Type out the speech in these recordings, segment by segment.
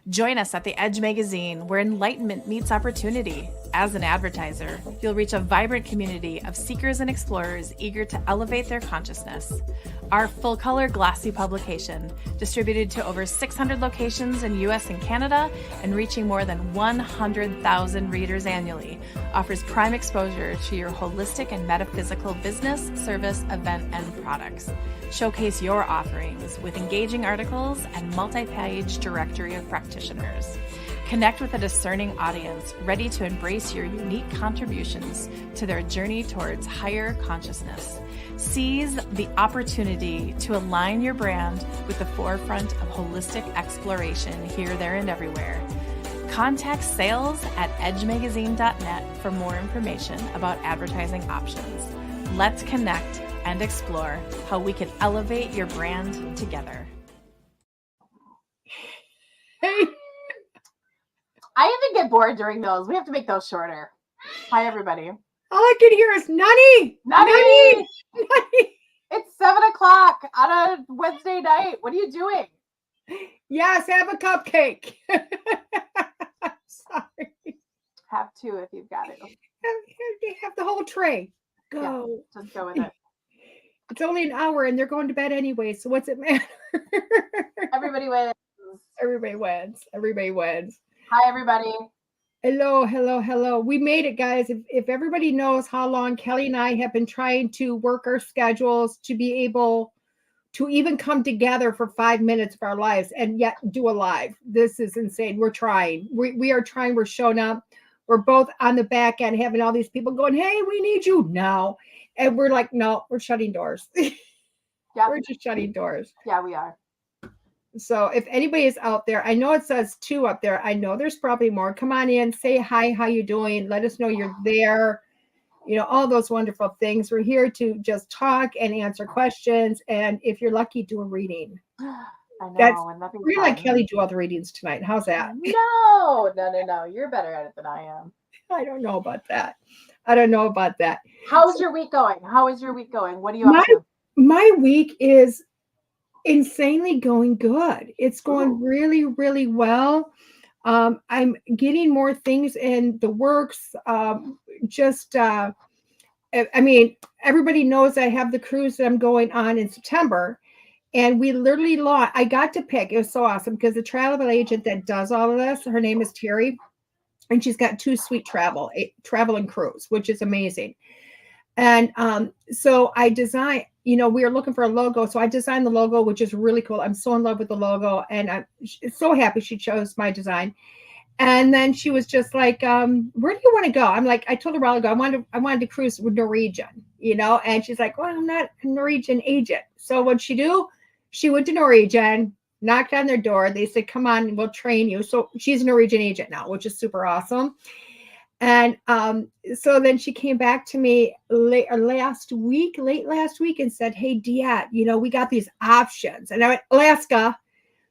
Join us at the Edge magazine, where enlightenment meets opportunity. As an advertiser, you'll reach a vibrant community of seekers and explorers eager to elevate their consciousness. Our full-color glossy publication, distributed to over 600 locations in US and Canada and reaching more than 100,000 readers annually, offers prime exposure to your holistic and metaphysical business, service, event, and products. Showcase your offerings with engaging articles and multi-page directory of practitioners. Connect with a discerning audience ready to embrace your unique contributions to their journey towards higher consciousness. Seize the opportunity to align your brand with the forefront of holistic exploration here, there, and everywhere. Contact sales at edgemagazine.net for more information about advertising options. Let's connect and explore how we can elevate your brand together. Hey. I even get bored during those. We have to make those shorter. Hi, everybody. All I can hear is Nani. Nani. It's 7:00 on a Wednesday night. What are you doing? Yes, have a cupcake. Sorry. Have two if you've got it. Have the whole tray. Go. Yeah, just go with it. It's only an hour and they're going to bed anyway, so what's it matter? Everybody wins. Everybody wins. Everybody wins. Hi, everybody. Hello. We made it, guys. If everybody knows how long Kelly and I have been trying to work our schedules to be able to even come together for 5 minutes of our lives and yet do a live. This is insane. We're trying. We are trying. We're showing up. We're both on the back end having all these people going, hey, we need you now. And we're like, no, we're shutting doors. Yeah. We're just shutting doors. Yeah, we are. So if anybody is out there, I know it says 2 up there. I know there's probably more. Come on in, say hi, how you doing? Let us know you're there. You know, all those wonderful things. We're here to just talk and answer questions. And if you're lucky, do a reading. I know. We're gonna let Kelly do all the readings tonight. How's that? No. You're better at it than I am. I don't know about that. How's your week going? What are you up to? My week is insanely going good. It's going really, really well. I'm getting more things in the works. Everybody knows I have the cruise that I'm going on in September. And we literally I got to pick. It was so awesome because the travel agent that does all of this, her name is Terry. And she's got 2 sweet travel and cruise, which is amazing. And so I designed, we were looking for a logo. So I designed the logo, which is really cool. I'm so in love with the logo. And I'm so happy she chose my design. And then she was just like, where do you want to go? I'm like, I told her a while ago, I wanted to cruise with Norwegian, and she's like, well, I'm not a Norwegian agent. So what'd she do? She went to Norwegian, knocked on their door. They said, come on, we'll train you. So she's a Norwegian agent now, which is super awesome. And so then she came back to me late last week and said, hey, DeEtte, we got these options. And I went, Alaska.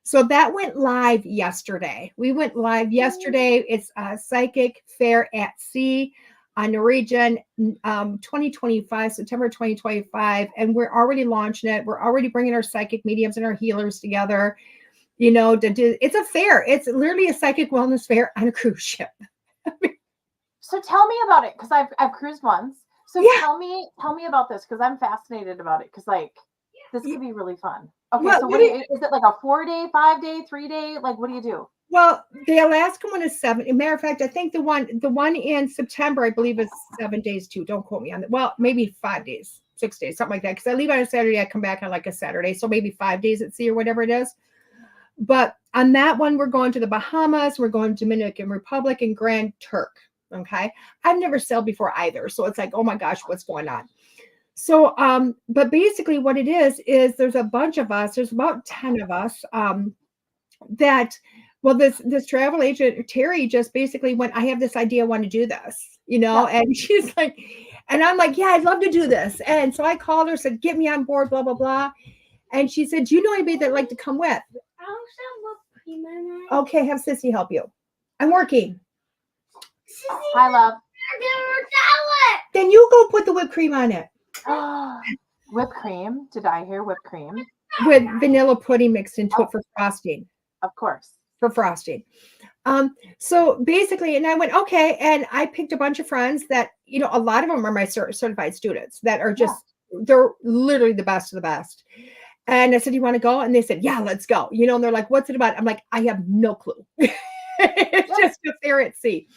So that went live yesterday. We went live yesterday. It's a psychic fair at sea on Norwegian 2025, September 2025. And we're already launching it. We're already bringing our psychic mediums and our healers together, it's a fair. It's literally a psychic wellness fair on a cruise ship. So tell me about it, because I've cruised once. So yeah. tell me about this, because I'm fascinated about it, because this could be really fun. Okay, well, so is it like a 4-day, 5-day, 3-day? Like, what do you do? Well, the Alaska one is 7. As a matter of fact, I think the one in September, I believe, is 7 days too. Don't quote me on that. Well, maybe 5 days, 6 days, something like that. Because I leave on a Saturday, I come back on like a Saturday, so maybe 5 days at sea or whatever it is. But on that one, we're going to the Bahamas, we're going to Dominican Republic and Grand Turk. Okay, I've never sailed before either, so it's like, oh my gosh, what's going on? So, but basically, what it is there's a bunch of us. There's about 10 of us. This travel agent Terry just basically went, I have this idea, I want to do this, Yeah. And she's like, and I'm like, yeah, I'd love to do this. And so I called her, said, get me on board, blah blah blah. And she said, do you know anybody that'd like to come with? Okay, have Sissy help you. I'm working. Hi, love. Then you go put the whipped cream on it. Whipped cream? Did I hear whipped cream? With vanilla pudding mixed into it for frosting. Of course. for frosting. So basically, and I went, okay. And I picked a bunch of friends that, a lot of them are my certified students that are just, they're literally the best of the best. And I said, you want to go? And they said, yeah, let's go. And they're like, what's it about? I'm like, I have no clue. It's just up there at sea.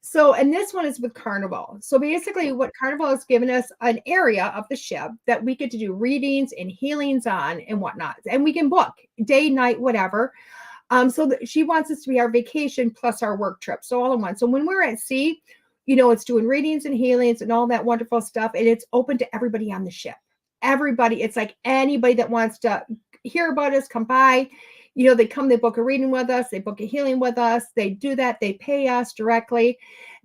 So, and this one is with Carnival. So basically what Carnival has given us an area of the ship that we get to do readings and healings on and whatnot. And we can book day, night, whatever. So she wants us to be our vacation plus our work trip. So all in one. So when we're at sea, it's doing readings and healings and all that wonderful stuff. And it's open to everybody on the ship. Everybody. It's like anybody that wants to hear about us, come by. They come, they book a reading with us, they book a healing with us, they do that, they pay us directly.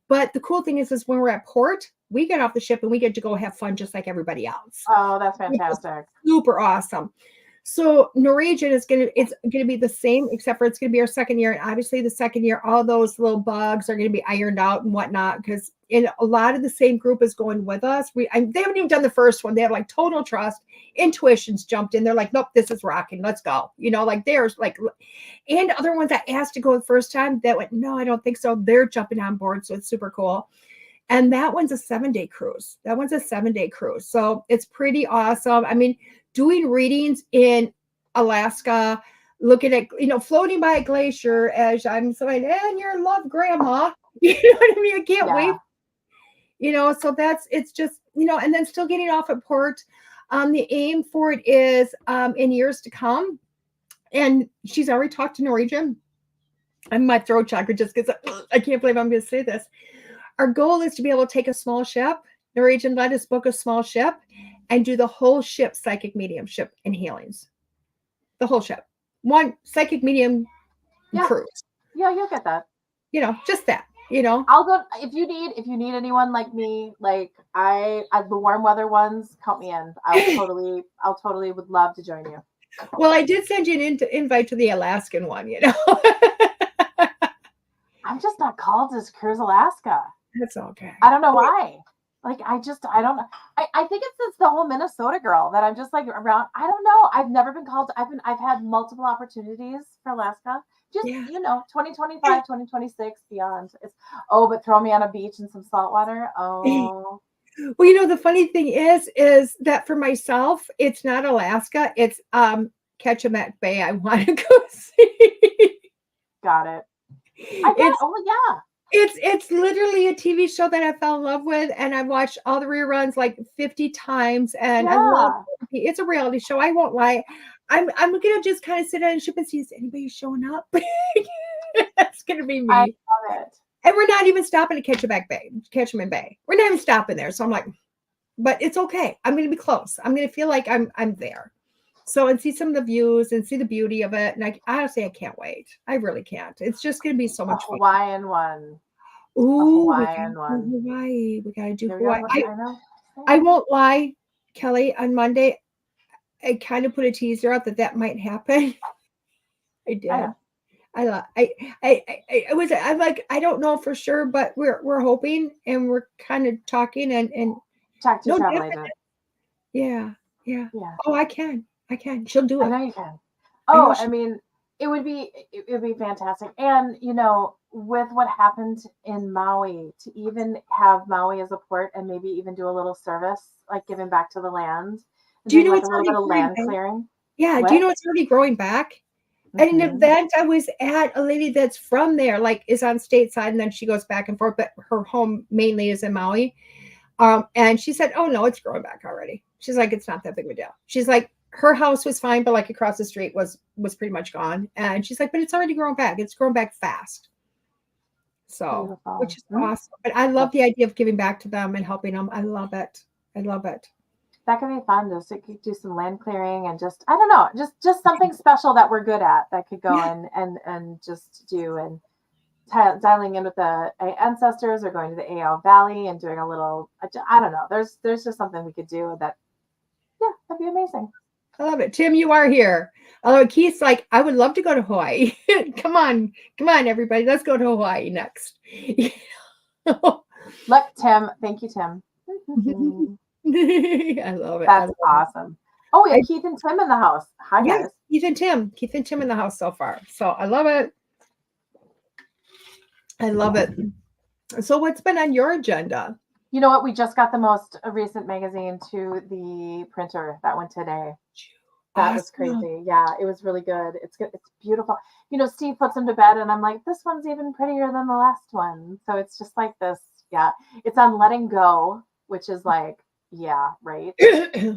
But the cool thing is when we're at port, we get off the ship and we get to go have fun just like everybody else. Oh, that's fantastic. Super awesome. So Norwegian it's gonna be the same, except for it's gonna be our second year. And obviously the second year, all those little bugs are gonna be ironed out and whatnot, because in a lot of the same group is going with us. They haven't even done the first one. They have like total trust. Intuitions jumped in. They're like, nope, this is rocking. Let's go. Like there's like, and other ones I asked to go the first time that went, no, I don't think so. They're jumping on board. So it's super cool. And that one's a 7-day cruise. So it's pretty awesome. I mean, doing readings in Alaska, looking at, floating by a glacier as I'm saying, and your love, Grandma. You know what I mean? I can't wait. So it's just, and then still getting off at port. The aim for it is in years to come. And she's already talked to Norwegian. And my throat chakra just gets, I can't believe I'm going to say this. Our goal is to be able to take a small ship. Norwegian let us book a small ship and do the whole ship psychic mediumship and healings. The whole ship. One psychic medium cruise. Yeah, you'll get that. Just that. I'll go if you need anyone like me, like I the warm weather ones, count me in. I'll totally would love to join you. Well, I did send you an invite to the Alaskan one, I'm just not called to Cruise Alaska. That's okay. I don't know why. Like I don't know. I think it's the whole Minnesota girl that I'm just like around. I don't know. I've never been called. I've had multiple opportunities for Alaska. Just 2025, 2026, beyond. But throw me on a beach and some salt water. Oh. Well, the funny thing is that for myself, it's not Alaska. It's Ketchimat Bay. I want to go see. Got it. It's literally a TV show that I fell in love with, and I've watched all the reruns like 50 times, and I love it. It's a reality show. I won't lie. I'm gonna just kind of sit on a ship and see is anybody showing up. That's gonna be me. I love it. And we're not even stopping at Ketchimat Bay. We're not even stopping there. So I'm like, but it's okay. I'm gonna be close. I'm gonna feel like I'm there. So and see some of the views and see the beauty of it. And honestly, I can't wait. I really can't. It's just gonna be so much fun. Hawaiian one. Ooh, Hawaiian one. Hawaii. We gotta do Hawaii. I won't lie, Kelly. On Monday, I kind of put a teaser out that might happen. I did. I'm like, I don't know for sure, but we're hoping and we're kind of talking and talk to travel agent. Yeah. Oh, I can. She'll do it. I know you can. Oh, I mean, it would be fantastic. And with what happened in Maui, to even have Maui as a port and maybe even do a little service, like giving back to the land. Do you know it's a little bit of land clearing? Yeah. What? Do you know it's already growing back? At an event I was at, a lady that's from there, like is on stateside, and then she goes back and forth, but her home mainly is in Maui. And she said, oh no, it's growing back already. She's like, it's not that big of a deal. She's like, her house was fine, but like across the street was pretty much gone. And she's like, but it's already growing back. It's growing back fast. So, beautiful. Which is awesome. But I love the idea of giving back to them and helping them. I love it. That could be fun. Just to do some land clearing and just, I don't know, just something special that we're good at that could go and just do and dialing in with the ancestors or going to the AO Valley and doing a little, I don't know. There's just something we could do that'd be amazing. I love it. Tim, you are here. Although Keith's like, I would love to go to Hawaii. Come on, everybody. Let's go to Hawaii next. Look, Tim. Thank you, Tim. I love it. That's awesome. Oh, we have Keith and Tim in the house. Hi, guys. Keith and Tim in the house so far. So I love it. I love it. So what's been on your agenda? You know what? We just got the most recent magazine to the printer that went today. That was Awesome. crazy. Yeah, it was really good. It's good. It's beautiful. You know, Steve puts them to bed, and I'm like, this one's even prettier than the last one. So it's just like this. Yeah, it's on Letting Go, which is like, yeah, right.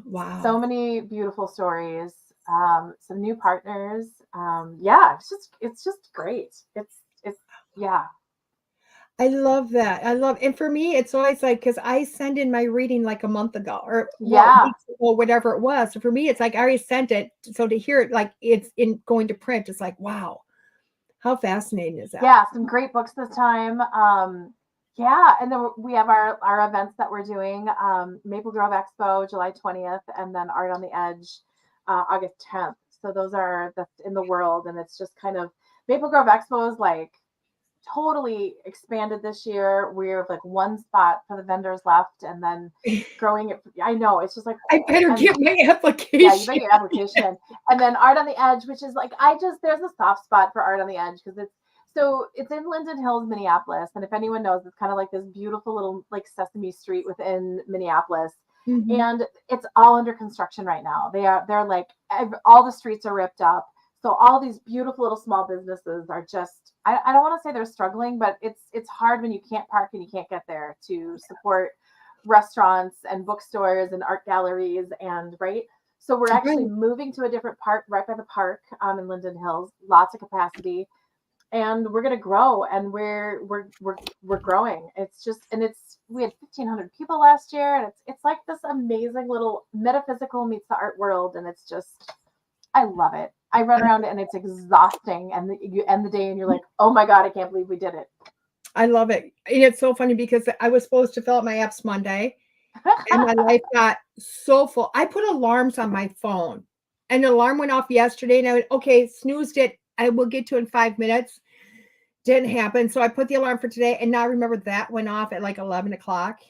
Wow. So many beautiful stories. Some new partners. Yeah, it's just great. It's yeah. I love that. I love, and for me, it's always like, because I send in my reading like a month ago, or well, Yeah. weeks ago, whatever it was. So for me, it's like I already sent it. So to hear it, like it's in going to print, it's like, wow, how fascinating is that? Yeah, some great books this time. Yeah, and then we have our events that we're doing. Maple Grove Expo, July 20th, and then Art on the Edge, August 10th. So those are that's in the world, and it's just kind of Maple Grove Expo is like totally expanded this year. We have like one spot for the vendors left, and then growing it. I know it's just like, I better and get my yeah, you application. make your application in. And then Art on the Edge, which is like, there's a soft spot for Art on the Edge because it's in Linden Hills, Minneapolis. And if anyone knows, it's kind of like this beautiful little like Sesame Street within Minneapolis. Mhm. And it's all under construction right now. They're like, all the streets are ripped up. So all these beautiful little small businesses are just, I don't want to say they're struggling, but it's hard when you can't park and you can't get there to support restaurants and bookstores and art galleries and right. So we're actually Right. moving to a different park right by the park in Linden Hills, lots of capacity, and we're gonna grow, and we're growing. It's just, and it's we had 1,500 people last year, and it's like this amazing little metaphysical meets the art world, and it's just I love it. I run around and it's exhausting, and you end the day and you're like, oh my god, I can't believe we did it. I love it. And it's so funny because I was supposed to fill out my apps Monday and my life got so full. I put alarms on my phone and the alarm went off yesterday and I went, okay, snoozed it. I will get to it in 5 minutes. Didn't happen. So I put the alarm for today and now I remember that went off at like 11 o'clock.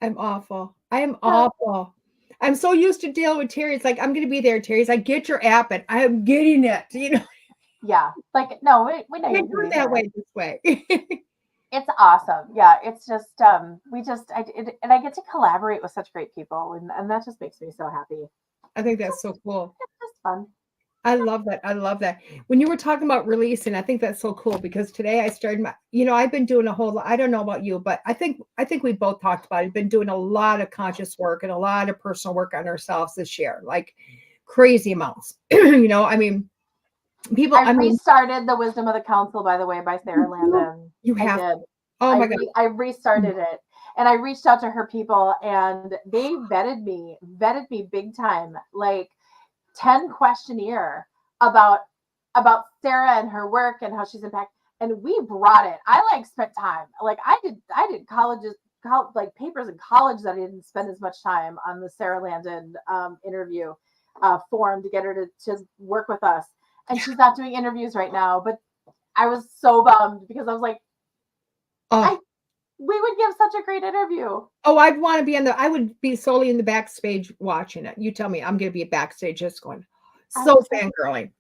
I'm awful. I am awful. I'm so used to dealing with Terry. It's like, I'm going to be there, Terry. It's like, get your app and I am getting it. You know, Yeah, like no, we know I you're do gonna it be that there. way, this way. It's awesome. Yeah, it's just and I get to collaborate with such great people, and that just makes me so happy. I think that's so cool. It's just fun. I love that. I love that. When you were talking about releasing, I think that's so cool because today I started my, I've been doing a whole lot. I don't know about you, but I think we both talked about it. We've been doing a lot of conscious work and a lot of personal work on ourselves this year, like crazy amounts. I mean, people, I I mean, restarted The Wisdom of the Council, by the way, by Sarah Landon. you I have, did. oh my God. I restarted it, and I reached out to her people, and they vetted me big time, like 10 questionnaire about Sarah and her work and how she's impacted. And we brought it. I like spent time. Like I did like papers in college that I didn't spend as much time on the Sarah Landon interview form to get her to work with us. And she's not doing interviews right now, but I was so bummed because I was like, Oh, we would give such a great interview. oh, I'd want to be I would be solely in the backstage watching it. You tell me, I'm going to be backstage just going, so fangirling,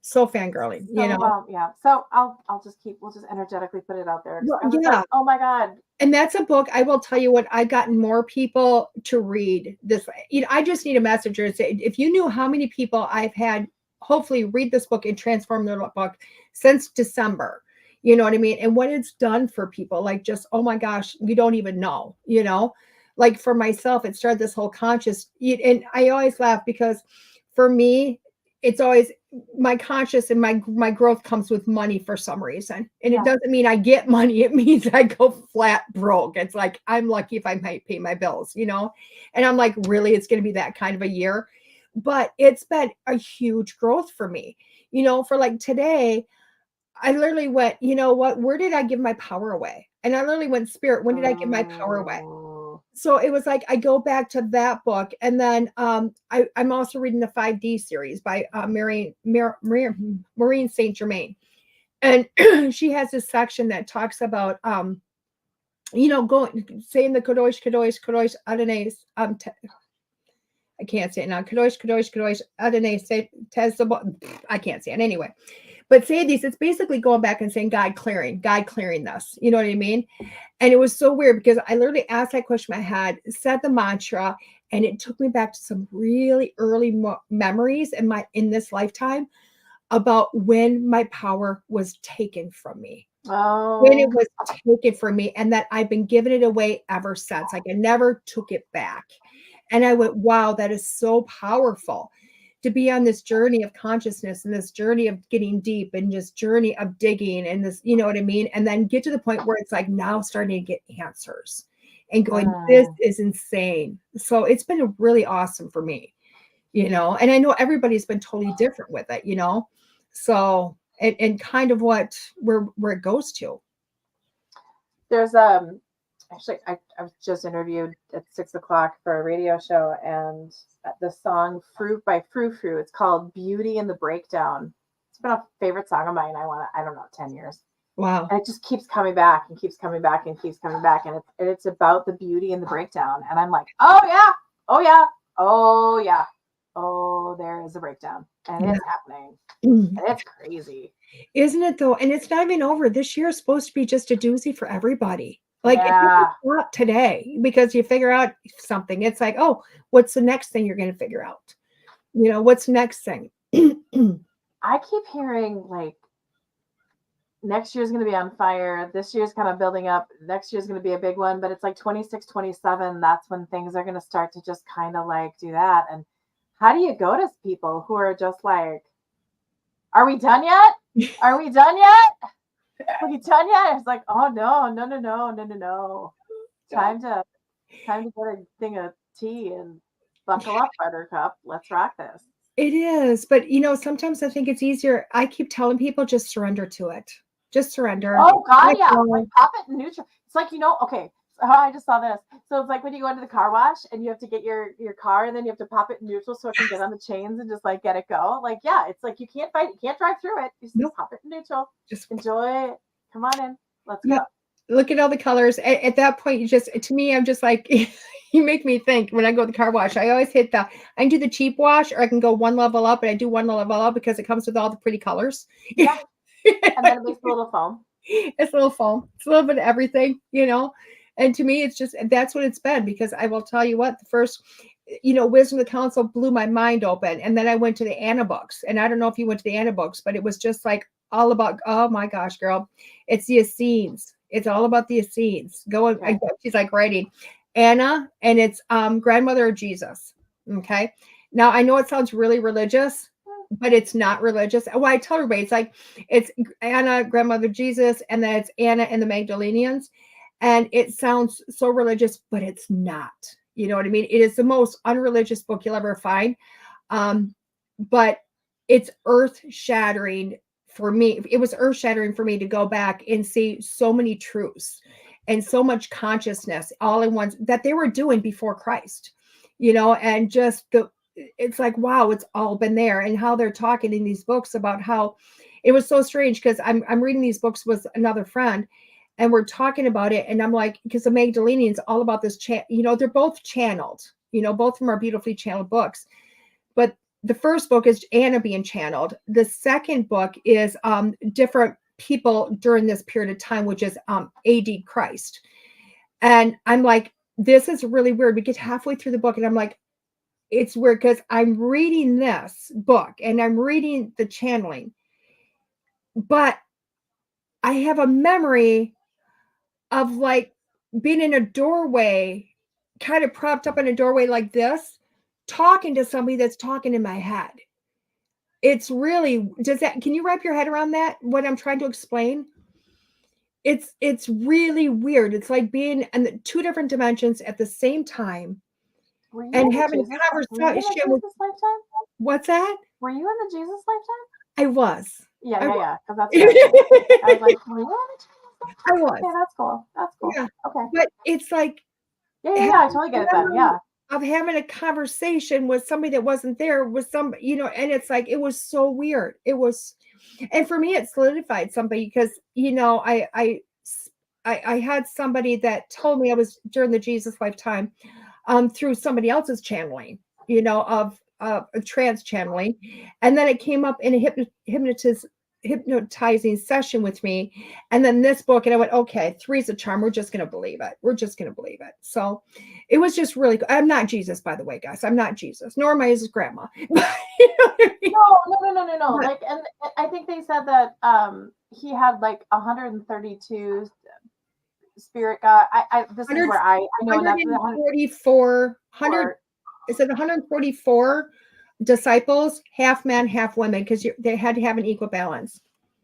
Yeah. So we'll just energetically put it out there. Well, I was yeah. like, oh my God. And that's a book. I will tell you what, I gotten more people to read this. I just need a messenger to say, if you knew how many people I've had hopefully read this book and transform their book since December, you know what I mean? And what it's done for people, like just, oh my gosh, you don't even know, like for myself, it started this whole conscious, and I always laugh because for me, it's always my conscious and my growth comes with money for some reason. And it doesn't mean I get money. It means I go flat broke. It's like, I'm lucky if I might pay my bills, and I'm like, really, it's going to be that kind of a year. But it's been a huge growth for me, for like today, I literally went, you know what, where did I give my power away? And I literally went, Spirit, when did I give my power away? So it was like I go back to that book, and then I'm also reading the 5D series by Maureen Saint Germain, and she has this section that talks about going saying the Kadosh Adonai. I can't say it now. Kadosh Adonai. I can't say it anyway. But say these, it's basically going back and saying, God clearing this. You know what I mean? And it was so weird because I literally asked that question in my head, said the mantra, and it took me back to some really early memories in this lifetime about when my power was taken from me. When it was taken from me, and that I've been giving it away ever since. Like I never took it back. And I went, wow, that is so powerful to be on this journey of consciousness and this journey of getting deep and this journey of digging and this, you know what I mean? And then get to the point where it's like now starting to get answers and going, this is insane. So it's been really awesome for me, you know, and I know everybody's been totally different with it, you know? So, and kind of where it goes to. There's actually I was just interviewed at 6 o'clock for a radio show, and the song "Fruit" by Frou Frou. It's called "Beauty in the Breakdown." It's been a favorite song of mine. I don't know, 10 years. Wow. And it just keeps coming back and keeps coming back and keeps coming back, and it's about the beauty in the breakdown. And I'm like, oh yeah, oh yeah, oh yeah, oh there is a breakdown, and it's happening, and it's crazy. Isn't it though? And it's not even over. This year is supposed to be just a doozy for everybody. Like it doesn't stop today because you figure out something. It's like, oh, what's the next thing you're going to figure out? You know, what's the next thing? I keep hearing like next year's going to be on fire. This year's kind of building up. Next year's going to be a big one, but it's like 26, 27. That's when things are going to start to just kind of like do that. And how do you go to people who are just like, are we done yet? Are we done yet? Are we done yet? It's like, oh no. Time to get a thing of tea and buckle up, Buttercup. Let's rock this. It is. But you know, sometimes I think it's easier. I keep telling people just surrender to it. Just surrender. Oh God, yeah. Like pop it in neutral. It's like, you know, okay. So I just saw this. So it's like when you go into the car wash and you have to get your car and then you have to pop it in neutral so it can get on the chains and just like get it go. Like, yeah, it's like you can't fight it, you can't drive through it. You just pop it in neutral. Just enjoy it. Come on in. Let's go. Look at all the colors. At that point, to me, I'm just like, you make me think when I go to the car wash. I always I can do the cheap wash or I can go one level up, and I do one level up because it comes with all the pretty colors. Yeah. And then it makes a little foam. It's a little foam. It's a little bit of everything, you know. And to me, it's just, that's what it's been, because I will tell you what, the first, you know, Wisdom of the Council blew my mind open. And then I went to the Anna books, and I don't know if you went to the Anna books, but it was just like all about, oh my gosh, girl, it's the Essenes. It's all about the Essenes. She's like writing Anna, and it's grandmother of Jesus. Okay. Now I know it sounds really religious, but it's not religious. Well, I tell everybody, it's Anna, grandmother of Jesus, and then it's Anna and the Magdalenians. And it sounds so religious, but it's not. You know what I mean? It is the most unreligious book you'll ever find. But it's earth-shattering for me. It was earth-shattering for me to go back and see so many truths and so much consciousness all in one that they were doing before Christ. You know, and just it's like, wow, it's all been there. And how they're talking in these books about how it was so strange, because I'm reading these books with another friend, and we're talking about it. And I'm like, because the Magdalenians, all about this, you know, they're both channeled, you know, both of them are beautifully channeled books. But the first book is Anna being channeled. The second book is different people during this period of time, which is AD Christ. And I'm like, this is really weird. We get halfway through the book and I'm like, it's weird, because I'm reading this book and I'm reading the channeling, but I have a memory of like being in a doorway, kind of propped up in a doorway like this, talking to somebody that's talking in my head. It's really, can you wrap your head around that? What I'm trying to explain? It's really weird. It's like being in the two different dimensions at the same time and having a conversation with. What's that? Were you in the Jesus lifetime? I was. Yeah. Because that's what I was like, were you in the Jesus lifetime? I was. Yeah, that's cool. That's cool. Yeah. Okay. But it's like, yeah, I totally get it then. Yeah. Of having a conversation with somebody that wasn't there, with some, you know, and it's like, it was so weird. It was, and for me, it solidified somebody, because, you know, I had somebody that told me I was during the Jesus lifetime through somebody else's channeling, you know, of trance channeling. And then it came up in a hypnotist hypnotizing session with me. And then this book, and I went, okay, three's a charm. We're just going to believe it. We're just going to believe it. So it was just really cool. I'm not Jesus, by the way, guys. I'm not Jesus, nor am I his grandma. But, you know what I mean? No. Like, and I think they said that he had like 132 spirit God. This is where I know enough. 144, 100, is it 144 disciples, half men, half women, because they had to have an equal balance.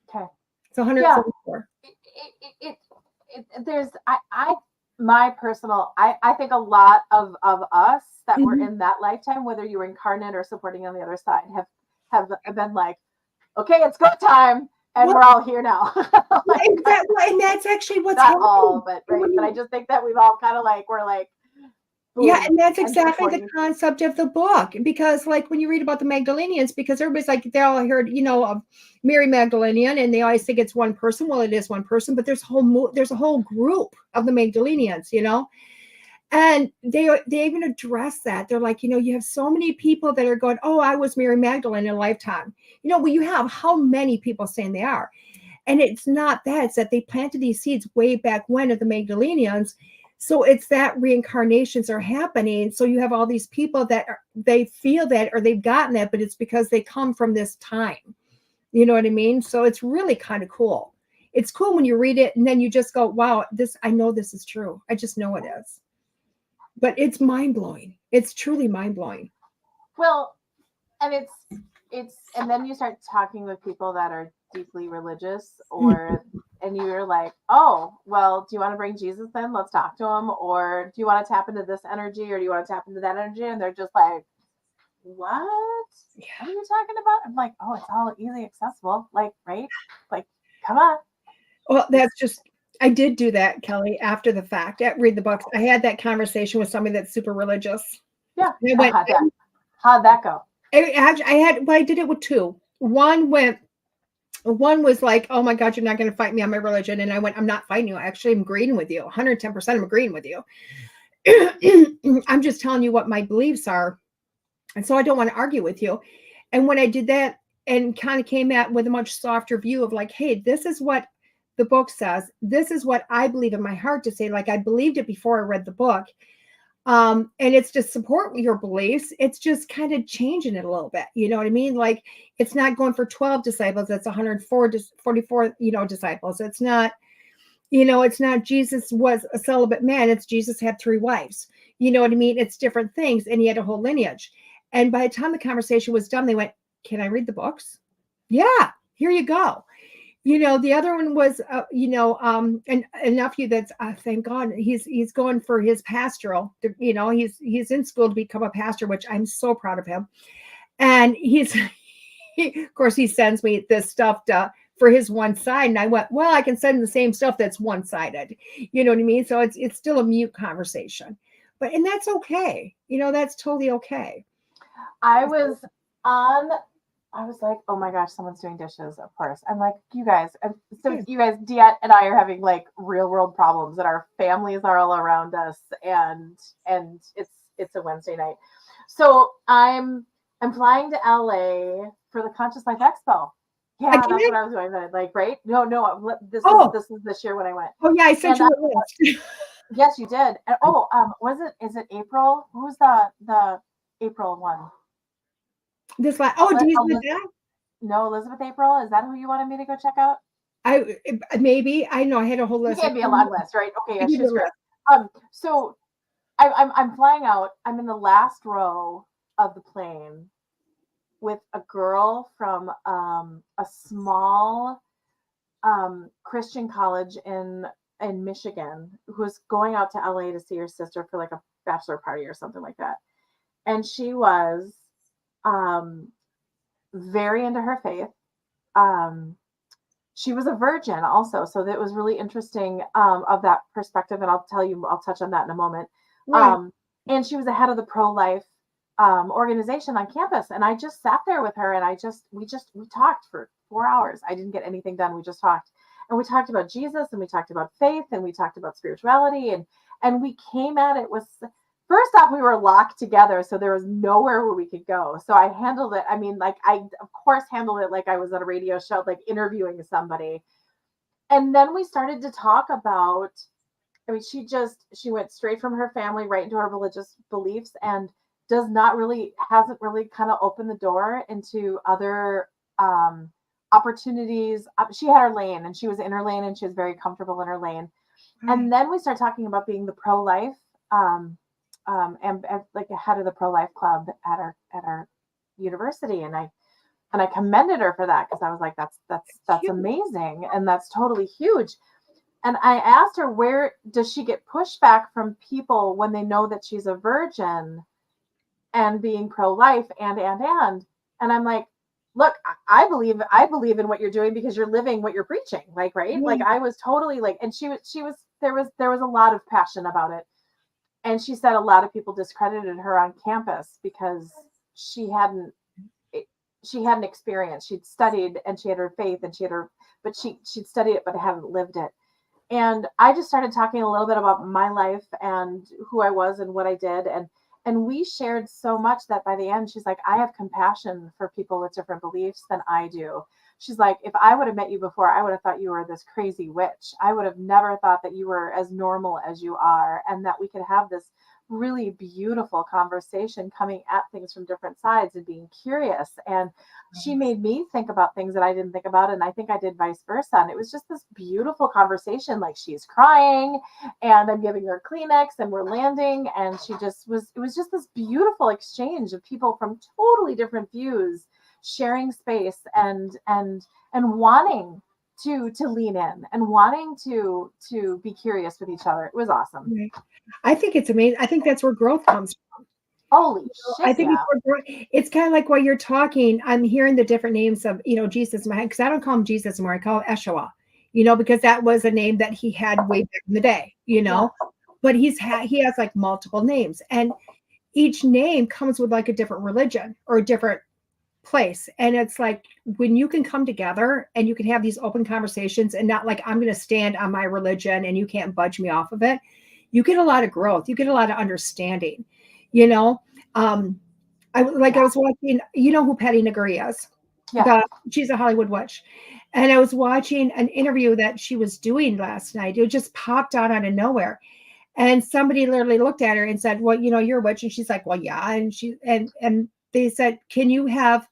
Okay. So 144. There's my personal, I think a lot of us that were in that lifetime, whether you were incarnate or supporting on the other side, have been like, okay, it's go time, and we're all here now. Like, and that's actually what's not happening. all, but right. But I just think that we've all kind of like, we're like, boom, yeah, and that's exactly the concept of the book. Because like when you read about the Magdalenians, because everybody's like, they all heard, of Mary Magdalene, and they always think it's one person. Well, it is one person, but there's a whole group of the Magdalenians, and they even address that. They're like, you have so many people that are going, oh, I was Mary Magdalene in a lifetime. Well, you have how many people saying they are? And it's not that. It's that they planted these seeds way back when of the Magdalenians. So it's that reincarnations are happening. So you have all these people that they feel that, or they've gotten that, but it's because they come from this time. You know what I mean? So it's really kind of cool. It's cool when you read it and then you just go, wow, I know this is true. I just know it is. But it's mind-blowing. It's truly mind-blowing. Well, and and then you start talking with people that are deeply religious, and you're like, oh, well, do you want to bring Jesus then? Let's talk to him. Or do you want to tap into this energy, or do you want to tap into that energy? And they're just like, what? Yeah. What are you talking about? I'm like, oh, it's all easily accessible. Like, right? Like, come on. Well, that's just, I did do that, Kelly, after the fact. Read the books. I had that conversation with somebody that's super religious. Yeah. How'd that go? I did it with two. One was like, oh my God, you're not going to fight me on my religion. And I went, I'm not fighting you. Actually, I'm agreeing with you. 110% I'm agreeing with you. I'm just telling you what my beliefs are. And so I don't want to argue with you. And when I did that and kind of came out with a much softer view of like, hey, this is what the book says. This is what I believe in my heart to say. Like I believed it before I read the book. And it's to support your beliefs. It's just kind of changing it a little bit. You know what I mean? Like it's not going for 12 disciples. It's 144, disciples. It's not, it's not Jesus was a celibate man. It's Jesus had 3 wives. You know what I mean? It's different things. And he had a whole lineage. And by the time the conversation was done, they went, can I read the books? Yeah, here you go. The other one was, a nephew that's, thank God, he's going for his pastoral. He's in school to become a pastor, which I'm so proud of him. And of course, he sends me this stuff for his one side, and I went, well, I can send the same stuff that's one-sided. You know what I mean? So it's still a mute conversation, and that's okay. That's totally okay. I was like, oh my gosh, someone's doing dishes, of course. I'm like, you guys, DeEtte and I are having like real world problems, and our families are all around us, and it's a Wednesday night. So I'm flying to LA for the Conscious Life Expo. Yeah, that's what I was doing. Like, right? No, this is this year when I went. Oh yeah, I sent you a list. Yes, you did. And is it April? Who's the April one? This last, Elizabeth? No, Elizabeth April. Is that who you wanted me to go check out? Maybe. I know I had a whole list. It can't be a long list, right? Okay, yeah, she's great. So I'm flying out. I'm in the last row of the plane with a girl from a small Christian college in Michigan who's going out to LA to see her sister for like a bachelor party or something like that. And she was very into her faith. She was a virgin also, so that was really interesting of that perspective, and I'll touch on that in a moment. Right. And she was the head of the pro-life organization on campus, and I just sat there with her, and we talked for 4 hours. I didn't get anything done. We just talked, and we talked about Jesus, and we talked about faith, and we talked about spirituality, and we came at it with first off, we were locked together, so there was nowhere where we could go. So I handled it. I mean, like I of course handled it like I was at a radio show, like interviewing somebody. And then we started to talk about, I mean, she went straight from her family right into her religious beliefs and hasn't really kind of opened the door into other opportunities. She had her lane and she was in her lane and she was very comfortable in her lane. And then we started talking about being the pro-life and like the head of the pro-life club at our university. And I commended her for that because I was like, that's amazing. And that's totally huge. And I asked her, where does she get pushback from people when they know that she's a virgin and being pro-life and I'm like, look, I believe in what you're doing because you're living what you're preaching. Like, right. Like I was totally like, and there was a lot of passion about it. And she said a lot of people discredited her on campus because she hadn't experienced. She'd studied and she had her faith and she'd studied it, but hadn't lived it. And I just started talking a little bit about my life and who I was and what I did. And we shared so much that by the end, she's like, I have compassion for people with different beliefs than I do. She's like, if I would have met you before, I would have thought you were this crazy witch. I would have never thought that you were as normal as you are and that we could have this really beautiful conversation coming at things from different sides and being curious. And she made me think about things that I didn't think about. And I think I did vice versa. And it was just this beautiful conversation. Like she's crying and I'm giving her Kleenex and we're landing. And it was just this beautiful exchange of people from totally different views sharing space and wanting to lean in and wanting to be curious with each other. It was awesome. I think it's amazing. I think that's where growth comes from. Holy shit. I think it's kind of like while you're talking, I'm hearing the different names of, Jesus in my head, because I don't call him Jesus anymore. I call him Eshua, because that was a name that he had way back in the day, but he has like multiple names, and each name comes with like a different religion or a different place. And it's like when you can come together and you can have these open conversations and not like, I'm going to stand on my religion and you can't budge me off of it. You get a lot of growth. You get a lot of understanding, I was watching, who Patty Nagari is? Yeah. She's a Hollywood witch. And I was watching an interview that she was doing last night. It just popped out of nowhere. And somebody literally looked at her and said, well, you're a witch. And she's like, well, yeah. And and they said, can you have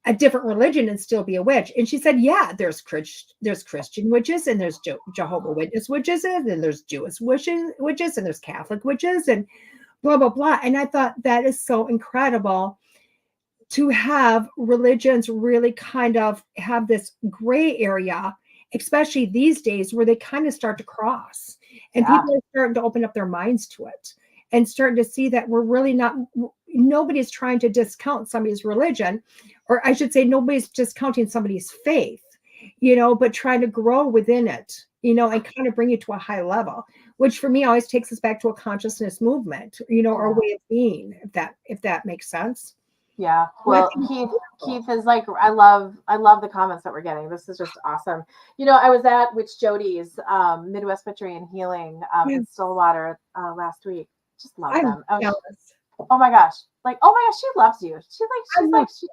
a different religion and still be a witch? And she said, yeah, there's Christian witches and there's Jehovah Witness witches and there's Jewish witches and there's Catholic witches and blah, blah, blah. And I thought that is so incredible to have religions really kind of have this gray area, especially these days where they kind of start to cross and people are starting to open up their minds to it and starting to see that we're really nobody's trying to discount somebody's religion, or I should say nobody's discounting somebody's faith, but trying to grow within it, and kind of bring it to a high level, which for me always takes us back to a consciousness movement, or a way of being, if that makes sense. Yeah. Well, Keith is like, I love the comments that we're getting. This is just awesome. I was at Witch Jody's Midwest Witchery and Healing in Stillwater last week. Just love them. Oh my gosh. Like, oh my gosh, she loves you. She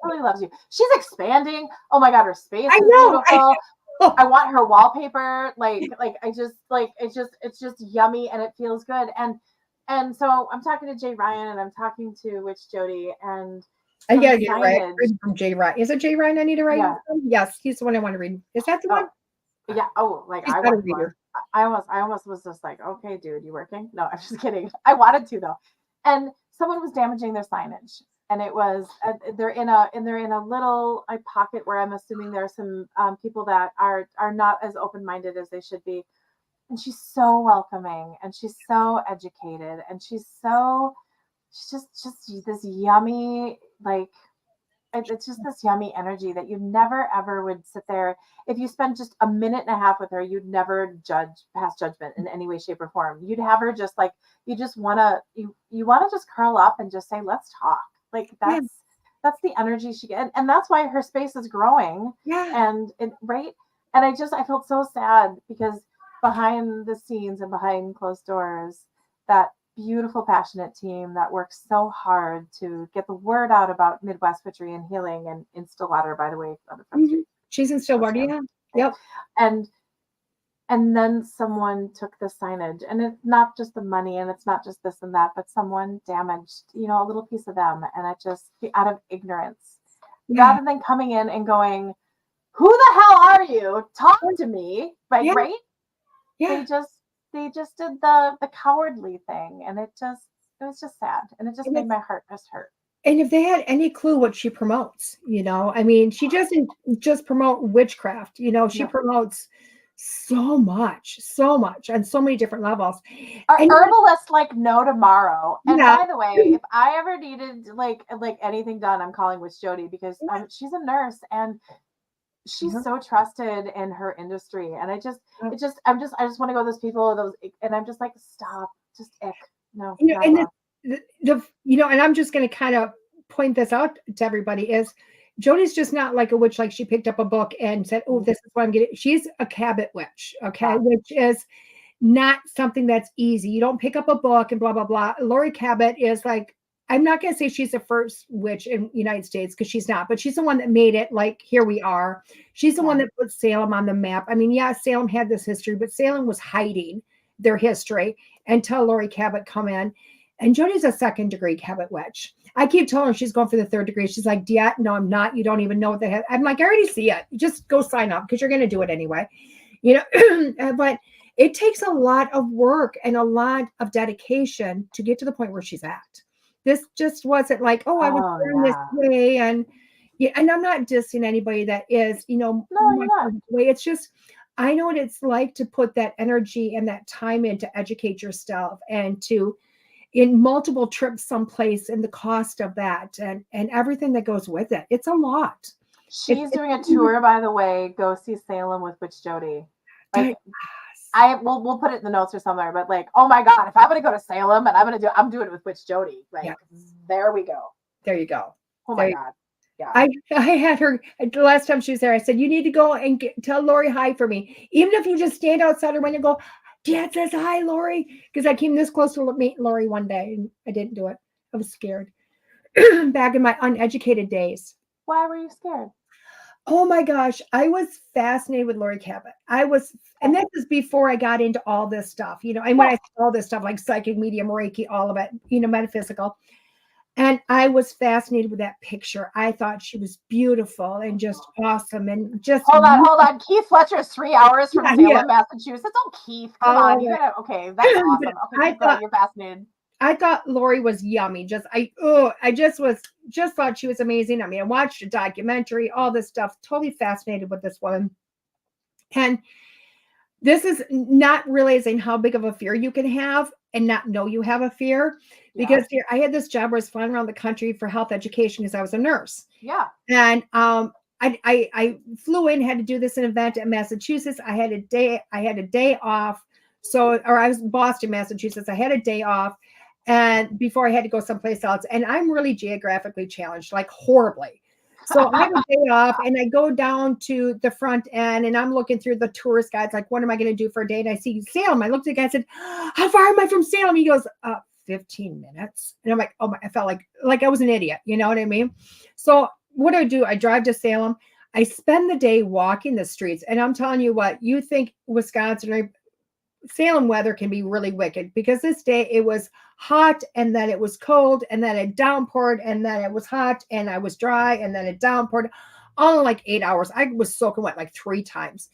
really loves you. She's expanding. Oh my God, her space is beautiful. I want her wallpaper. Like I just it's just yummy and it feels good. And so I'm talking to Jay Ryan and I'm talking to Witch Jody and I gotta get it right from Jay Ryan. Is it Jay Ryan I need to write? Yeah. Yes, he's the one I want to read. Is that the one? Yeah. Oh, like I almost was just like, okay, dude, you working? No, I'm just kidding. I wanted to though. And someone was damaging their signage, and it was they're in a little pocket where I'm assuming there are some people that are not as open-minded as they should be. And she's so welcoming, and she's so educated, and she's just this yummy, like it's just this yummy energy that you never ever would sit there. If you spend just a minute and a half with her, you'd never pass judgment in any way, shape, or form. You'd have her just like, you just want to just curl up and just say, let's talk. Like that's the energy she gets. And that's why her space is growing. Yeah. Right. And I felt so sad because behind the scenes and behind closed doors, that beautiful, passionate team that works so hard to get the word out about Midwest witchery and healing, and in Stillwater, by the way, on the front street. She's in Stillwater, yeah. Yep. And then someone took the signage, and it's not just the money, and it's not just this and that, but someone damaged, a little piece of them, and it just out of ignorance, rather than coming in and going, "Who the hell are you? Talk to me!" Right? Yeah. Right? Yeah. They just did the cowardly thing, and it was just sad, and it just made my heart just hurt. And if they had any clue what she promotes, I mean, she doesn't just promote witchcraft, she promotes so much on so many different levels. Herbalists like no tomorrow. And by the way, if I ever needed like anything done, I'm calling Witch Jody, because she's a nurse and she's so trusted in her industry. And I just want to go to those people, and I'm just like, stop, just ick. No. And and I'm just going to kind of point this out to everybody is Jody's just not like a witch, like she picked up a book and said, "Oh, this is what I'm getting." She's a Cabot witch, okay, which is not something that's easy. You don't pick up a book and blah, blah, blah. Lori Cabot is like, I'm not going to say she's the first witch in the United States, because she's not, but she's the one that made it like, here we are. She's the one that put Salem on the map. I mean, yeah, Salem had this history, but Salem was hiding their history until Lori Cabot come in. And Jody's a 2nd degree Cabot witch. I keep telling her she's going for the 3rd degree. She's like, DeEtte, no, I'm not. You don't even know what they have. I'm like, I already see it. Just go sign up, because you're going to do it anyway. But it takes a lot of work and a lot of dedication to get to the point where she's at. This just wasn't like, I was born this way. And I'm not dissing anybody that is, way. It's just, I know what it's like to put that energy and that time in to educate yourself, and to in multiple trips someplace, and the cost of that and everything that goes with it. It's a lot. She's doing a tour, by the way. Go see Salem with Witch Jody. Like, we'll put it in the notes or somewhere, but like, oh my God, if I'm going to go to Salem and I'm doing it with Witch Jody. Like, there we go. There you go. Oh my God. Yeah. I had her the last time she was there. I said, you need to go and tell Lori hi for me. Even if you just stand outside her window and go, "Dad says hi, Lori." Because I came this close to meet Lori one day and I didn't do it. I was scared. Back in my uneducated days. Why were you scared? Oh my gosh. I was fascinated with Lori Cabot. And this is before I got into all this stuff, and when I saw all this stuff like psychic, medium, Reiki, all of it, metaphysical. And I was fascinated with that picture. I thought she was beautiful and just awesome. And just hold on. Keith Fletcher is 3 hours from Salem, Massachusetts. Oh, Keith, come on. Okay, that's awesome. Okay, you're fascinated. I thought Lori was yummy. I just thought she was amazing. I mean, I watched a documentary, all this stuff, totally fascinated with this woman. And this is not realizing how big of a fear you can have and not know you have a fear. Because I had this job where I was flying around the country for health education because I was a nurse. Yeah. And I flew in, had to do this event in Massachusetts. I had a day off. Or I was in Boston, Massachusetts. I had a day off, and before I had to go someplace else. And I'm really geographically challenged, like horribly. So I have a day off, and I go down to the front end, and I'm looking through the tourist guides, like, what am I going to do for a day? And I see Salem. I looked at the guy and said, "How far am I from Salem?" He goes, 15 minutes. And I'm like, oh my, I felt like I was an idiot. You know what I mean? So what do? I drive to Salem. I spend the day walking the streets. And I'm telling you what, you think Wisconsin, Salem weather can be really wicked, because this day it was hot, and then it was cold, and then it downpoured, and then it was hot, and I was dry, and then it downpoured all in like 8 hours. I was soaking wet like 3 times.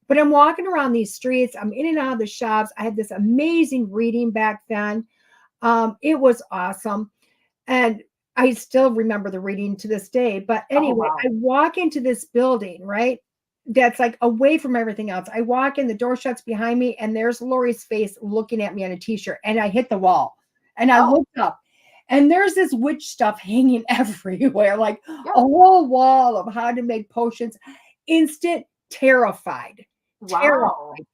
But I'm walking around these streets. I'm in and out of the shops. I had this amazing reading back then. It was awesome. And I still remember the reading to this day. But anyway, I walk into this building, right? That's like away from everything else. I walk in, the door shuts behind me, and there's Lori's face looking at me on a t-shirt. And I hit the wall, and I looked up, and there's this witch stuff hanging everywhere, like a whole wall of how to make potions. Instant terrified